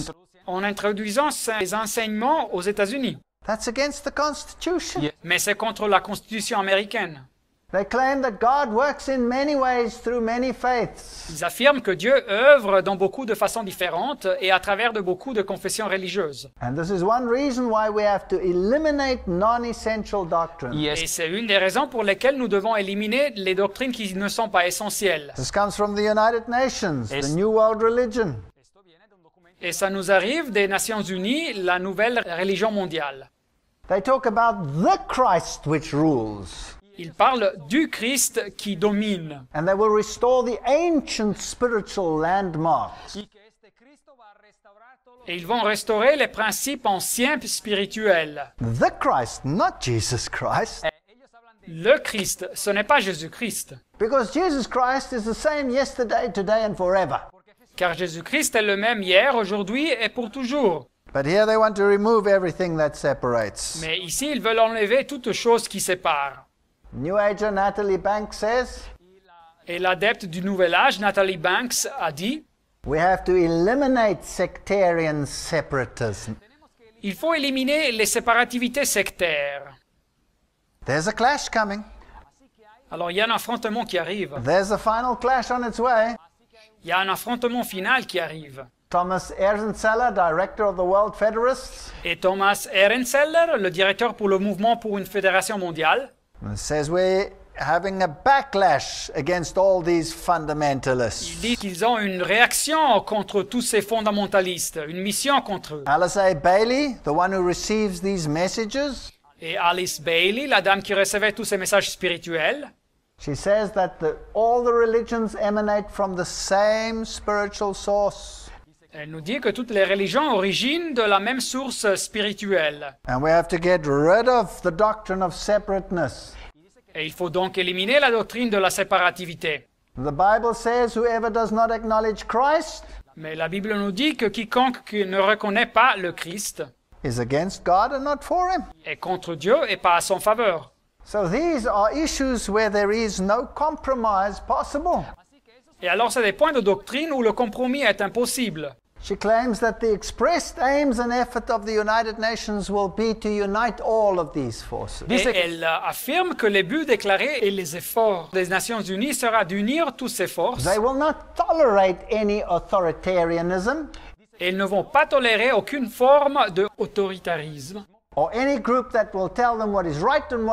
en introduisant ses enseignements aux États-Unis. That's against the Constitution. Mais c'est contre la Constitution américaine. They claim that God works in many ways through many faiths. Ils affirment que Dieu œuvre dans beaucoup de façons différentes et à travers de beaucoup de confessions religieuses. And this is one reason why we have to eliminate non-essential doctrine. Et c'est une des raisons pour lesquelles nous devons éliminer les doctrines qui ne sont pas essentielles. This comes from the United Nations, the New World Religion. Et ça nous arrive des Nations Unies, la nouvelle religion mondiale. They talk about the Christ which rules. Ils parlent du Christ qui domine. And they will restore the ancient spiritual landmarks. Et ils vont restaurer les principes anciens spirituels. The Christ, not Jesus Christ. Le Christ, ce n'est pas Jésus-Christ. Because Jesus Christ is the same yesterday, today and forever. Car Jésus-Christ est le même hier, aujourd'hui et pour toujours. But here they want to remove everything that separates. Mais ici, ils veulent enlever toute chose qui sépare. New Ager Natalie Banks says, Et l'adepte du Nouvel Âge, Natalie Banks, a dit, we have to eliminate sectarian separatism. il faut éliminer les séparativités sectaires. There's a clash coming. Alors, il y a un affrontement qui arrive. There's a final clash on its way. Il y a un affrontement final qui arrive. Thomas Ehrenzeller, director of the World Federists, Et Thomas Ehrenzeller, le directeur pour le mouvement pour une fédération mondiale, says we're having a backlash against all these fundamentalists. il dit qu'ils ont une réaction contre tous ces fondamentalistes, une mission contre eux. Alice A. Bailey, the one who receives these messages, Et Alice Bailey, la dame qui recevait tous ces messages spirituels, she says that all the religions emanate from the same spiritual source. elle nous dit que toutes les religions originent de la même source spirituelle. And we have to get rid of the doctrine of separateness. Et il faut donc éliminer la doctrine de la séparativité. The Bible says whoever does not acknowledge Christ Mais la Bible nous dit que quiconque ne reconnaît pas le Christ is against God and not for him. est contre Dieu et pas à son faveur. So these are issues where there is no compromise possible. Et alors c'est des points de doctrine où le compromis est impossible. She claims that the expressed aims and effort of the United Nations will be to unite all of these forces. Et elle affirme que les buts déclarés et les efforts des Nations Unies sera d'unir toutes ces forces. They will not tolerate any authoritarianism Et ils ne vont pas tolérer aucune forme d'autoritarisme. or any group that will tell them what is right and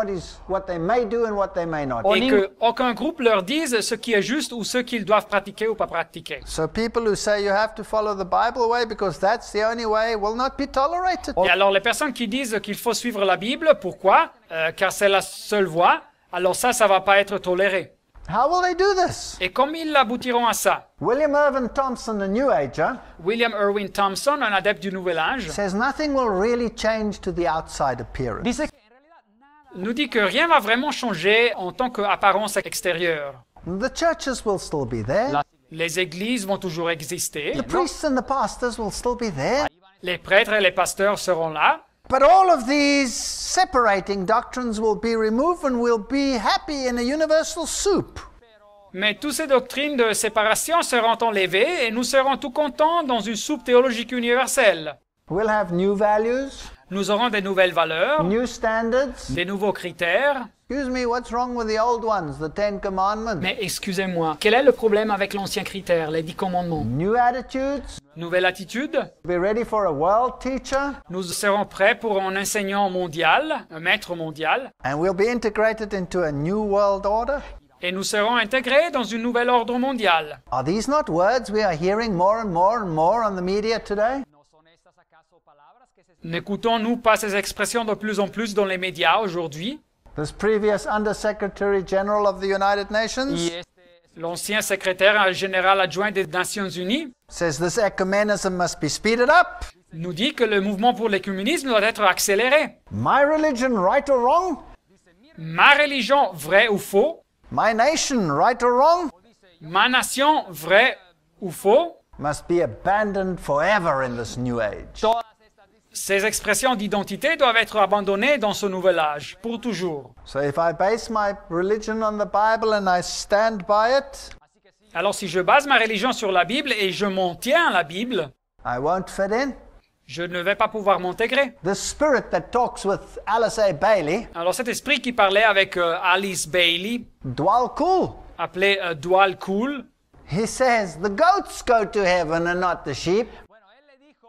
what they may do and what they may not. Et qu'aucun groupe leur dise ce qui est juste ou ce qu'ils doivent pratiquer ou pas pratiquer. So people who say you have to follow the Bible way because that's the only way will not be tolerated. Et alors les personnes qui disent qu'il faut suivre la Bible, pourquoi? Car c'est la seule voie, alors ça va pas être toléré. How will they do this? Et comment ils aboutiront à ça? William Irvin Thompson, the New Ager, William Irwin Thompson, un adepte du Nouvel Âge, says nothing will really change to the outside appearance. nous dit que rien va vraiment changer en tant qu'apparence extérieure. The churches will still be there. Les églises vont toujours exister, The priests and the pastors will still be there. les prêtres et les pasteurs seront là, But all of these separating doctrines will be removed and we'll be happy in a universal soup. mais toutes ces doctrines de séparation seront enlevées et nous serons tout contents dans une soupe théologique universelle. We'll have new values, Nous aurons des nouvelles valeurs, new standards. des nouveaux critères. Excuse me, what's wrong with the old ones, the Ten Commandments? Mais excusez-moi, quel est le problème avec l'ancien critère, les 10 commandements? New attitudes. Nouvelle attitude? Be ready for a world teacher. Nous serons prêts pour un enseignant mondial, un maître mondial, And we'll be integrated into a new world order. et nous serons intégrés dans une nouvelle ordre mondial. Are these not words we are hearing more and more on the media today? N'écoutons-nous pas ces expressions de plus en plus dans les médias aujourd'hui? This previous Undersecretary General of the United Nations L'ancien secrétaire général adjoint des Nations Unies says this ecumenism must be speeded up. nous dit que le mouvement pour l'écuménisme doit être accéléré. My religion, right or wrong? Ma religion, vrai ou faux? My nation, right or wrong? Ma nation, vrai ou faux? Must be abandoned forever in this new age. Ces expressions d'identité doivent être abandonnées dans ce nouvel âge, pour toujours. So if I base my religion on the Bible and I stand by it, Alors si je base ma religion sur la Bible et je m'en tiens à la Bible, I won't fit in. je ne vais pas pouvoir m'intégrer. The spirit that talks with Alice A. Bailey, Alors cet esprit qui parlait avec Alice Bailey, Dwal Kul, appelé Dwal Kul, he says the goats go to heaven and not the sheep. Bueno, él le dijo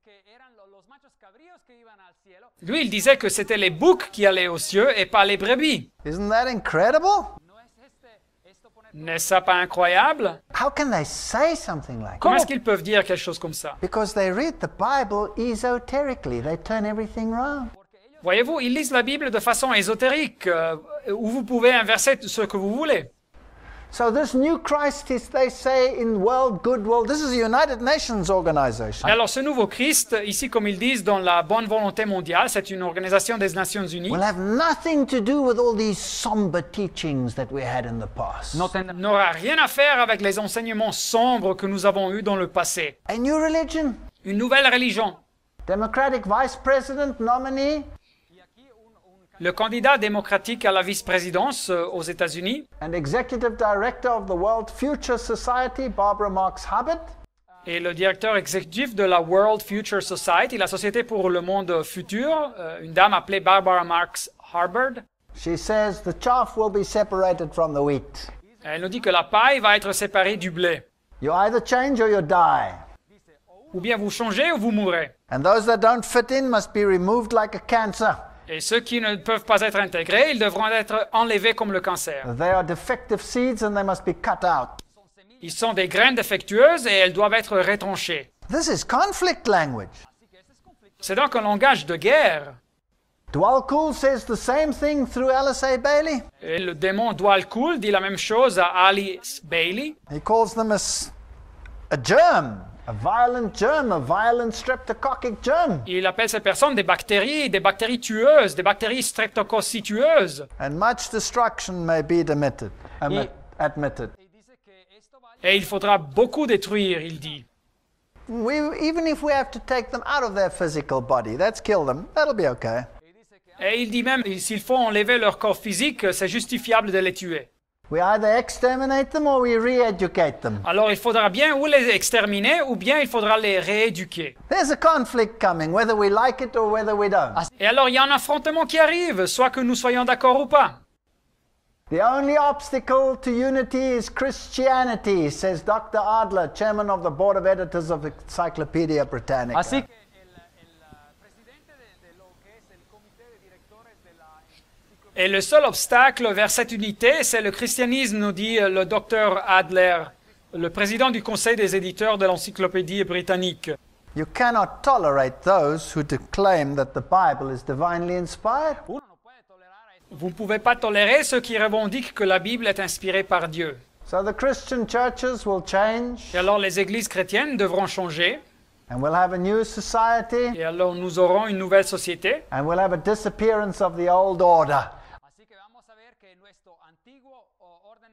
que eran los machos cabríos que iban al cielo. lui il disait que c'était les boucs qui allaient aux cieux et pas les brebis. Isn't that incredible? No es esto poner N'est-ce pas incroyable? How can they say something like Comment that? est-ce qu'ils peuvent dire quelque chose comme ça? Because they read the Bible esoterically. They turn everything round. Voyez-vous, ils lisent la Bible de façon ésotérique, où vous pouvez inverser ce que vous voulez. So this new Christ is, they say, in world goodwill. This is a United Nations organization. Alors ce nouveau Christ, ici comme ils disent dans la bonne volonté mondiale, c'est une organisation des Nations Unies, Will have nothing to do with all these somber teachings that we had in the past. no tendrá n'aura rien à faire avec les enseignements sombres que nous avons eus dans le passé. A new religion. Une nouvelle religion. Democratic vice president nominee Le candidat démocratique à la vice-présidence aux États-Unis and executive director of the World Future Society, Barbara Marx Hubbard, et le directeur exécutif de la World Future Society, la Société pour le monde futur, une dame appelée Barbara Marx Hubbard. she says the chaff will be separated from the wheat. Elle nous dit que la paille va être séparée du blé. You either change or you die. Ou bien vous changez ou vous mourrez. And those that don't fit in must be removed like a cancer. Et ceux qui ne peuvent pas être intégrés, ils devront être enlevés comme le cancer. They are defective seeds and they must be cut out. Ils sont des graines défectueuses et elles doivent être retranchées. This is conflict language. C'est donc un langage de guerre. Dwal Kul says the same thing through Alice A. Bailey. Et le démon Dwal Kul dit la même chose à Alice Bailey. He calls them a germ, a violent streptococcic germ. Il appelle ces personnes des bactéries tueuses, des bactéries streptococcus tueuses. And much destruction may be admitted. Admitted. y dice que esto va Et il faudra beaucoup détruire, il dit. Even if we have to take them out of their physical body, let's kill them, that'll be okay. Et il dit même, s'il faut enlever leur corps physique, c'est justifiable de les tuer. We either exterminate them or we re-educate them. Alors il faudra bien ou les exterminer, ou bien il faudra les rééduquer. There's a conflict coming, whether we like it or whether we don't. Et alors il y a un affrontement qui arrive, soit que nous soyons d'accord ou pas. The only obstacle to unity is Christianity, says Dr. Adler, chairman of the board of editors of Encyclopedia Britannica. así que el presidente de lo que es el comité de directores de la Et le seul obstacle vers cette unité, c'est le christianisme, nous dit le docteur Adler, le président du conseil des éditeurs de l'encyclopédie britannique. You cannot tolerate those who claim that the Bible is divinely inspired. uno no puede tolerar a esto. Vous ne pouvez pas tolérer ceux qui revendiquent que la Bible est inspirée par Dieu. So the Christian churches will change, Et alors les églises chrétiennes devront changer, and we'll have a new society, et alors nous aurons une nouvelle société, and we'll have a disappearance of the old order. Así que vamos a ver que nuestro antiguo orden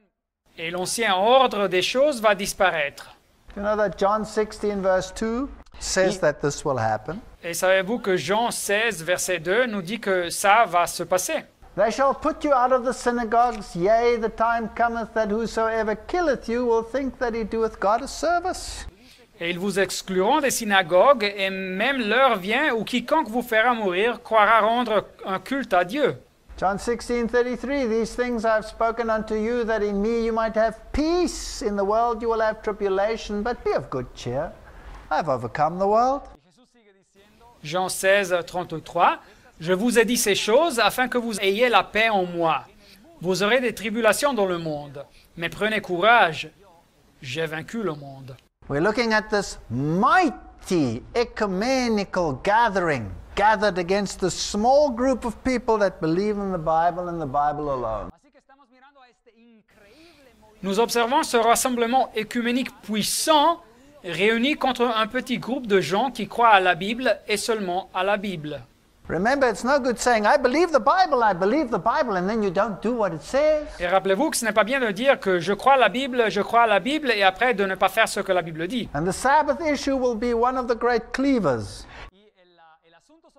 et l'ancien ordre des choses va disparaître. You know that John 16 verse 2 says that this will happen. Et savez-vous que Jean 16, verset 2, nous dit que ça va se passer. They shall put you out of the synagogues, yea, the time cometh that whosoever killeth you will think that he doeth God a service. Et ils vous excluront des synagogues, et même l'heure vient où quiconque vous fera mourir croira rendre un culte à Dieu. John 16:33, these things I have spoken unto you, that in me you might have peace. In the world you will have tribulation, but be of good cheer. I have overcome the world. Jesús sigue diciendo Jean 16, 33. Je vous ai dit ces choses afin que vous ayez la paix en moi. Vous aurez des tribulations dans le monde, mais prenez courage, j'ai vaincu le monde. We're looking at this mighty ecumenical gathering, gathered against the small group of people that believe in the Bible and the Bible alone. así que estamos mirando a este increíble movimiento Nous observons ce rassemblement écuménique puissant réuni contre un petit groupe de gens qui croient à la Bible et seulement à la Bible. Remember, it's no good saying, I believe the Bible, and then you don't do what it says. Et rappelez-vous que ce n'est pas bien de dire que je crois à la Bible, et après de ne pas faire ce que la Bible dit. And the Sabbath issue will be one of the great cleavers. y el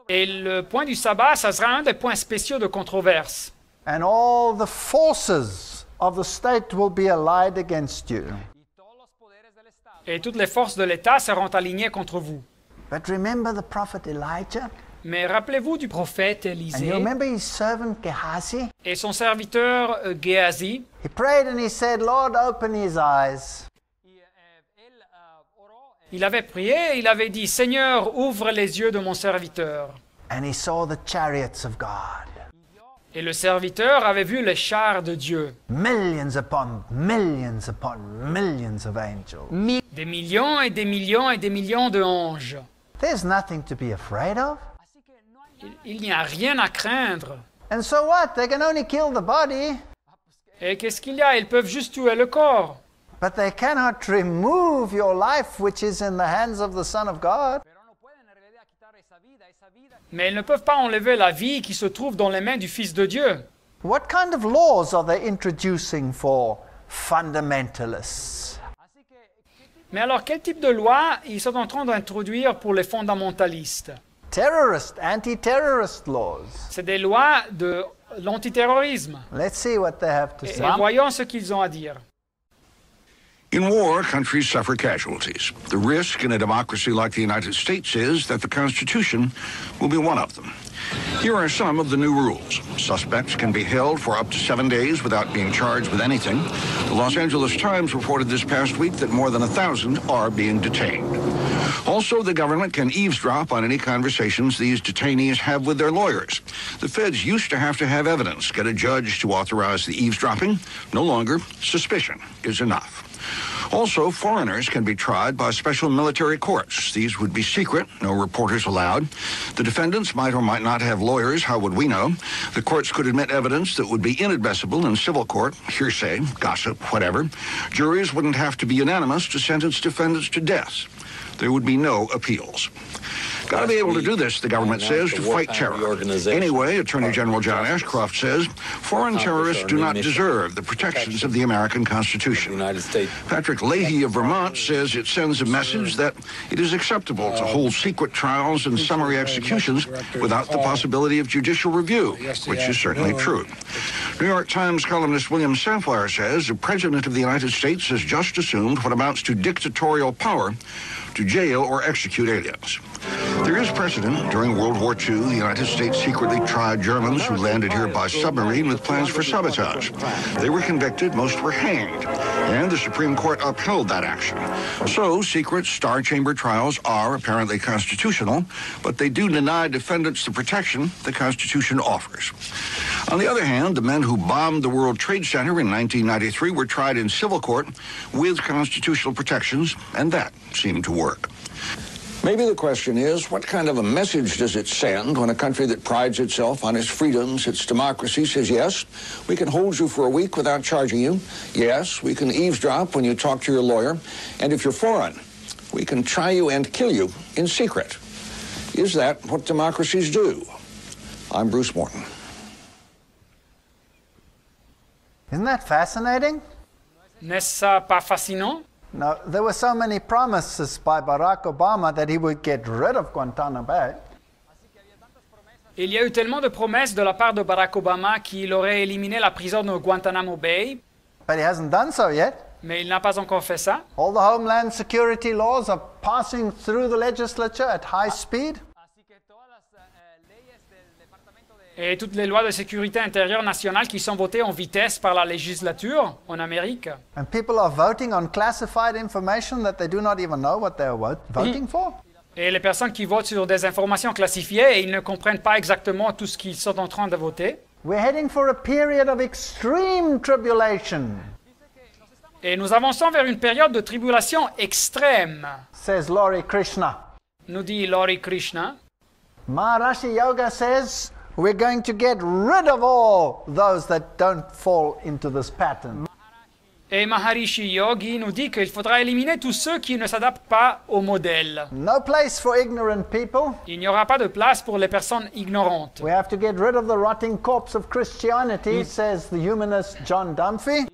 Et le point du sabbat, ça sera un des points spéciaux de controverse. And all the forces of the state will be allied against you. y todos los poderes del Estado. Et toutes les forces de l'État seront alignées contre vous. But remember the prophet Elijah? Mais rappelez-vous du prophète And Élisée you remember his servant Gehazi? et son serviteur Géasi. He prayed and he said, Lord, open his eyes. Y él oró Il avait prié et il avait dit, Seigneur, ouvre les yeux de mon serviteur. And he saw the chariots of God. Et le serviteur avait vu les chars de Dieu. Millions upon millions upon millions of angels. Des millions et des millions et des millions de anges. There's nothing to be afraid of. Así que no hay Il n'y a rien à craindre. And so what? They can only kill the body, Et qu'est-ce qu'il y a? Ils peuvent juste tuer le corps. but they cannot remove your life, which is in the hands of the Son of God. pero no pueden en realidad quitar esa vida Mais ils ne peuvent pas enlever la vie qui se trouve dans les mains du Fils de Dieu. What kind of laws are they introducing for fundamentalists? Así que ¿qué tipo Mais alors, quel type de loi ils sont en train d'introduire pour les fondamentalistes? Terrorist, anti-terrorist laws. C'est des lois de l'antiterrorisme. Let's see what they have to Et say. voyons ce qu'ils ont à dire. In war, countries suffer casualties. The risk in a democracy like the United States is that the Constitution will be one of them. Here are some of the new rules. Suspects can be held for up to 7 days without being charged with anything. The Los Angeles Times reported this past week that more than 1,000 are being detained. Also, the government can eavesdrop on any conversations these detainees have with their lawyers. The feds used to have evidence, get a judge to authorize the eavesdropping. No longer, suspicion is enough. Also, foreigners can be tried by special military courts. These would be secret, no reporters allowed. The defendants might or might not have lawyers. How would we know? The courts could admit evidence that would be inadmissible in civil court, hearsay, gossip, whatever. Juries wouldn't have to be unanimous to sentence defendants to death. There would be no appeals. Got to be able to do this, the government says, to fight terror. Anyway, Attorney General John Ashcroft says foreign terrorists do not deserve the protections of the American Constitution. Patrick Leahy of Vermont says it sends a message that it is acceptable to hold secret trials and summary executions without the possibility of judicial review, which is certainly true. New York Times columnist William Safire says the President of the United States has just assumed what amounts to dictatorial power to jail or execute aliens. There is precedent. During World War II, the United States secretly tried Germans who landed here by submarine with plans for sabotage. They were convicted, most were hanged, and the Supreme Court upheld that action. So, secret star chamber trials are apparently constitutional, but they do deny defendants the protection the Constitution offers. On the other hand, the men who bombed the World Trade Center in 1993 were tried in civil court with constitutional protections, and that seemed to work. Maybe the question is, what kind of a message does it send when a country that prides itself on its freedoms, its democracy, says, yes, we can hold you for a week without charging you. Yes, we can eavesdrop when you talk to your lawyer. And if you're foreign, we can try you and kill you in secret. Is that what democracies do? I'm Bruce Morton. Isn't that fascinating? N'est-ce pas fascinant? Now, there were so many promises by Barack Obama that he would get rid of Guantanamo Bay. Il y a eu tellement de promesses de la part de Barack Obama qu'il aurait éliminé la prison de Guantanamo Bay, But he hasn't done so yet. mais il n'a pas encore fait ça. All the homeland security laws are passing through the legislature at high speed. Así que todas las leyes del Departamento de Et toutes les lois de sécurité intérieure nationale qui sont votées en vitesse par la législature en Amérique. And people are voting on classified information that they do not even know what they are voting for. Et les personnes qui votent sur des informations classifiées, et ils ne comprennent pas exactement tout ce qu'ils sont en train de voter. We're heading for a period of extreme tribulation, Et nous avançons vers une période de tribulation extrême, says Laurie Krishna. nous dit Laurie Krishna. Maharishi Yoga says we're going to get rid of all those that don't fall into this pattern. Et Maharishi Yogi nous dit qu'il faudra éliminer tous ceux qui ne s'adaptent pas au modèle. No place for ignorant people. Il n'y aura pas de place pour les personnes ignorantes. We have to get rid of the rotting corpse of Christianity, says the humanist John Dunphy.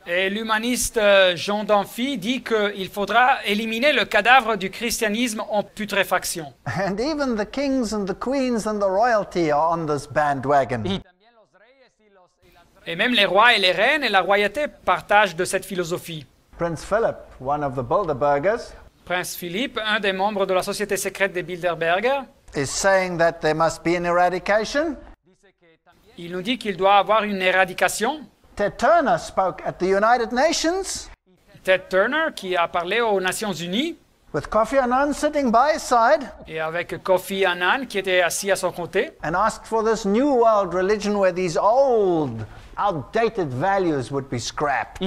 Et l'humaniste Jean d'Amphi dit qu'il faudra éliminer le cadavre du christianisme en putréfaction. And even the kings and the queens and the royalty are on this bandwagon. También los reyes y las Et même les rois et les reines et la royauté partagent de cette philosophie. Prince Philip, one of the Bilderbergers, Prince Philippe, un des membres de la société secrète des Bilderberger, is saying that there must be an eradication. il nous dit qu'il doit avoir une éradication. Ted Turner spoke at the United Nations Ted Turner, qui a parlé aux Nations Unies, with Kofi Annan sitting by his side et avec Kofi Annan, qui était assis à son côté, and asked for this new world religion where these old, outdated values would be scrapped.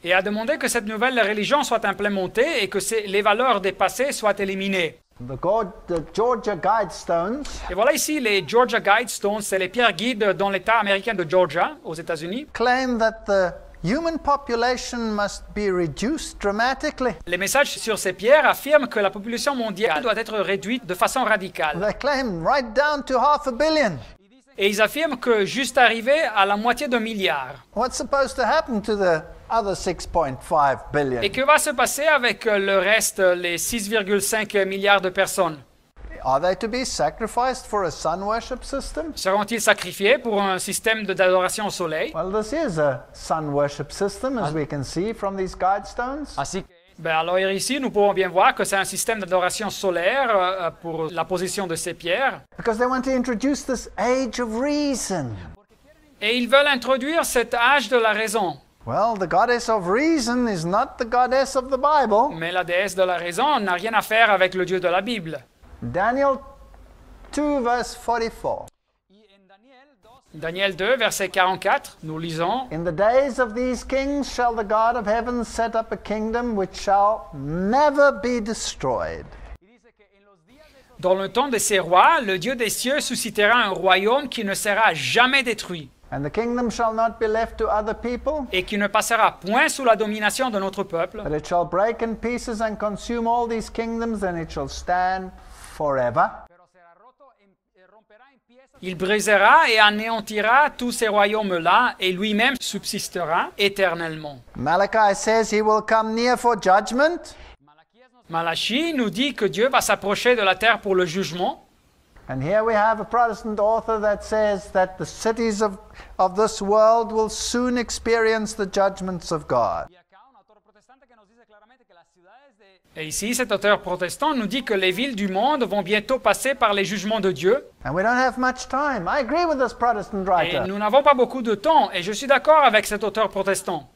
et a demandé que cette nouvelle religion soit implémentée et que les valeurs des passés soient éliminées. The Georgia Guidestones Et voilà ici les Georgia Guidestones, c'est les pierres guides dans l'État américain de Georgia, aux États-Unis. claim that the human population must be reduced dramatically. Les messages sur ces pierres affirment que la population mondiale doit être réduite de façon radicale. They claim right down to 500 million. Et ils affirment que juste arrivé à la moitié d'un milliard. What's supposed to happen to the other 6.5 billion? Et que va se passer avec le reste, les 6,5 milliards de personnes? Are they to be sacrificed for a sun worship system? Seront-ils sacrifiés pour un système d'adoration au soleil? Well, this is a sun worship system, as we can see from these guidestones. Así que Ben alors ici, nous pouvons bien voir que c'est un système d'adoration solaire pour la position de ces pierres. Because they want to introduce this age of reason. Et ils veulent introduire cet âge de la raison. Well, the goddess of reason is not the goddess of the Bible. Mais la déesse de la raison n'a rien à faire avec le Dieu de la Bible. Daniel 2, verse 44. y en Daniel 2 Daniel 2, verset 44, nous lisons. In the days of these kings shall the God of heaven set up a kingdom which shall never be destroyed. y dice que en los días de esos Dans le temps de ces rois, le Dieu des cieux suscitera un royaume qui ne sera jamais détruit And the kingdom shall not be left to other people, et qui ne passera point sous la domination de notre peuple, but it shall break in pieces and consume all these kingdoms, and it shall stand forever. pero será roto romperá en piezas Il brisera et anéantira tous ces royaumes-là et lui-même subsistera éternellement. Malachi says he will come near for judgment, Malaquías nos Malachie nous dit que Dieu va s'approcher de la terre pour le jugement. and here we have a Protestant author that says that the cities of this world will soon experience the judgments of God. y acá un autor protestante que nos dice claramente que las ciudades de Et ici, cet auteur protestant nous dit que les villes du monde vont bientôt passer par les jugements de Dieu. And we don't have much time. I agree with this Protestant Et writer. nous n'avons pas beaucoup de temps, et je suis d'accord avec cet auteur protestant.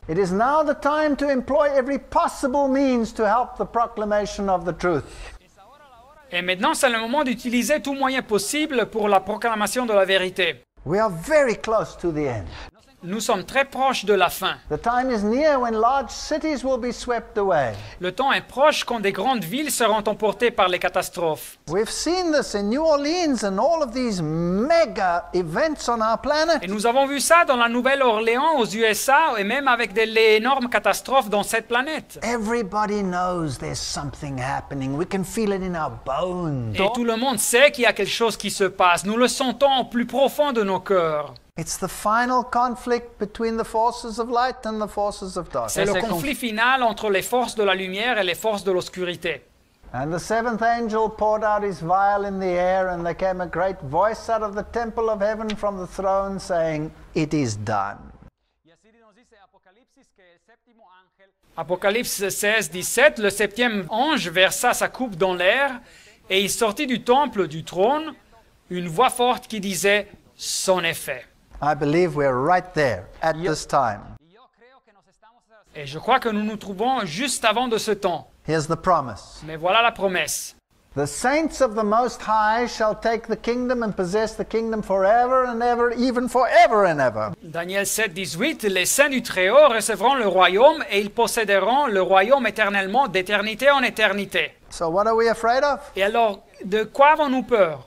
It is now the time to employ every possible means to help the proclamation of the truth. Et maintenant, c'est le moment d'utiliser tout moyen possible pour la proclamation de la vérité. We are very close to the end. Nous sommes très proches de la fin. The time is near when large cities will be swept away. Le temps est proche quand des grandes villes seront emportées par les catastrophes. We've seen this in New Orleans and all of these mega events on our planet. Et nous avons vu ça dans la Nouvelle-Orléans, aux USA, et même avec les énormes catastrophes dans cette planète. Everybody knows there's something happening. We can feel it in our bones. Et tout le monde sait qu'il y a quelque chose qui se passe. Nous le sentons au plus profond de nos cœurs. It's the final conflict between the forces of light and the forces of C'est darkness. le conflit final entre les forces de la lumière et les forces de l'obscurité. And the seventh angel poured out his vial in the air, and there came a great voice out of the temple of heaven from the throne saying, "It is done." y así nos dice Apocalipsis que el séptimo ángel Apocalypse 16, 17, le septième ange versa sa coupe dans l'air, et il sortit du temple, du trône, une voix forte qui disait « C'en est fait ». I believe we're right there at this time. y yo creo que nos estamos Et je crois que nous nous trouvons juste avant de ce temps. Here's the promise. Mais voilà la promesse. The saints of the Most High shall take the kingdom and possess the kingdom forever and ever, even forever and ever. Daniel 7, 18, les saints du Très-Haut recevront le royaume et ils posséderont le royaume éternellement d'éternité en éternité. So what are we afraid of? Et alors, de quoi avons-nous peur?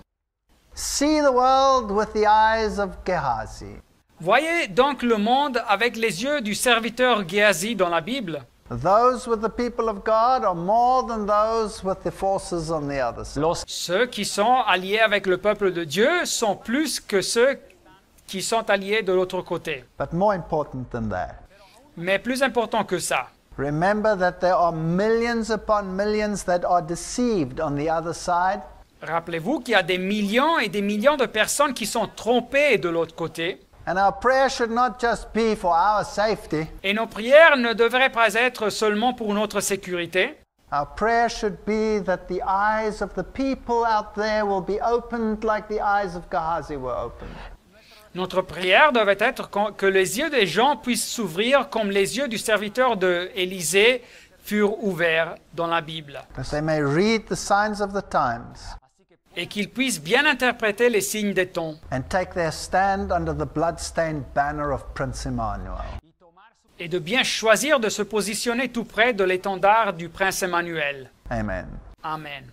See the world with the eyes of Gehazi. Voyez donc le monde avec les yeux du serviteur Géasi dans la Bible. Those with the people of God are more than those with the forces on the other side. los Ceux qui sont alliés avec le peuple de Dieu sont plus que ceux qui sont alliés de l'autre côté. But more important than that, Mais plus important que ça, remember that there are millions upon millions that are deceived on the other side. rappelez-vous qu'il y a des millions et des millions de personnes qui sont trompées de l'autre côté. And our prayer should not just be for our safety. Et nos prières ne devraient pas être seulement pour notre sécurité. Our prayer should be that the eyes of the people out there will be opened like the eyes of Gehazi were opened. Notre prière devait être que les yeux des gens puissent s'ouvrir comme les yeux du serviteur d'Élisée furent ouverts dans la Bible. That they may read the signs of the times Et qu'ils puissent bien interpréter les signes des temps. and take their stand under the blood-stained banner of Prince Emmanuel. Et de bien choisir de se positionner tout près de l'étendard du prince Emmanuel. Amen. Amen.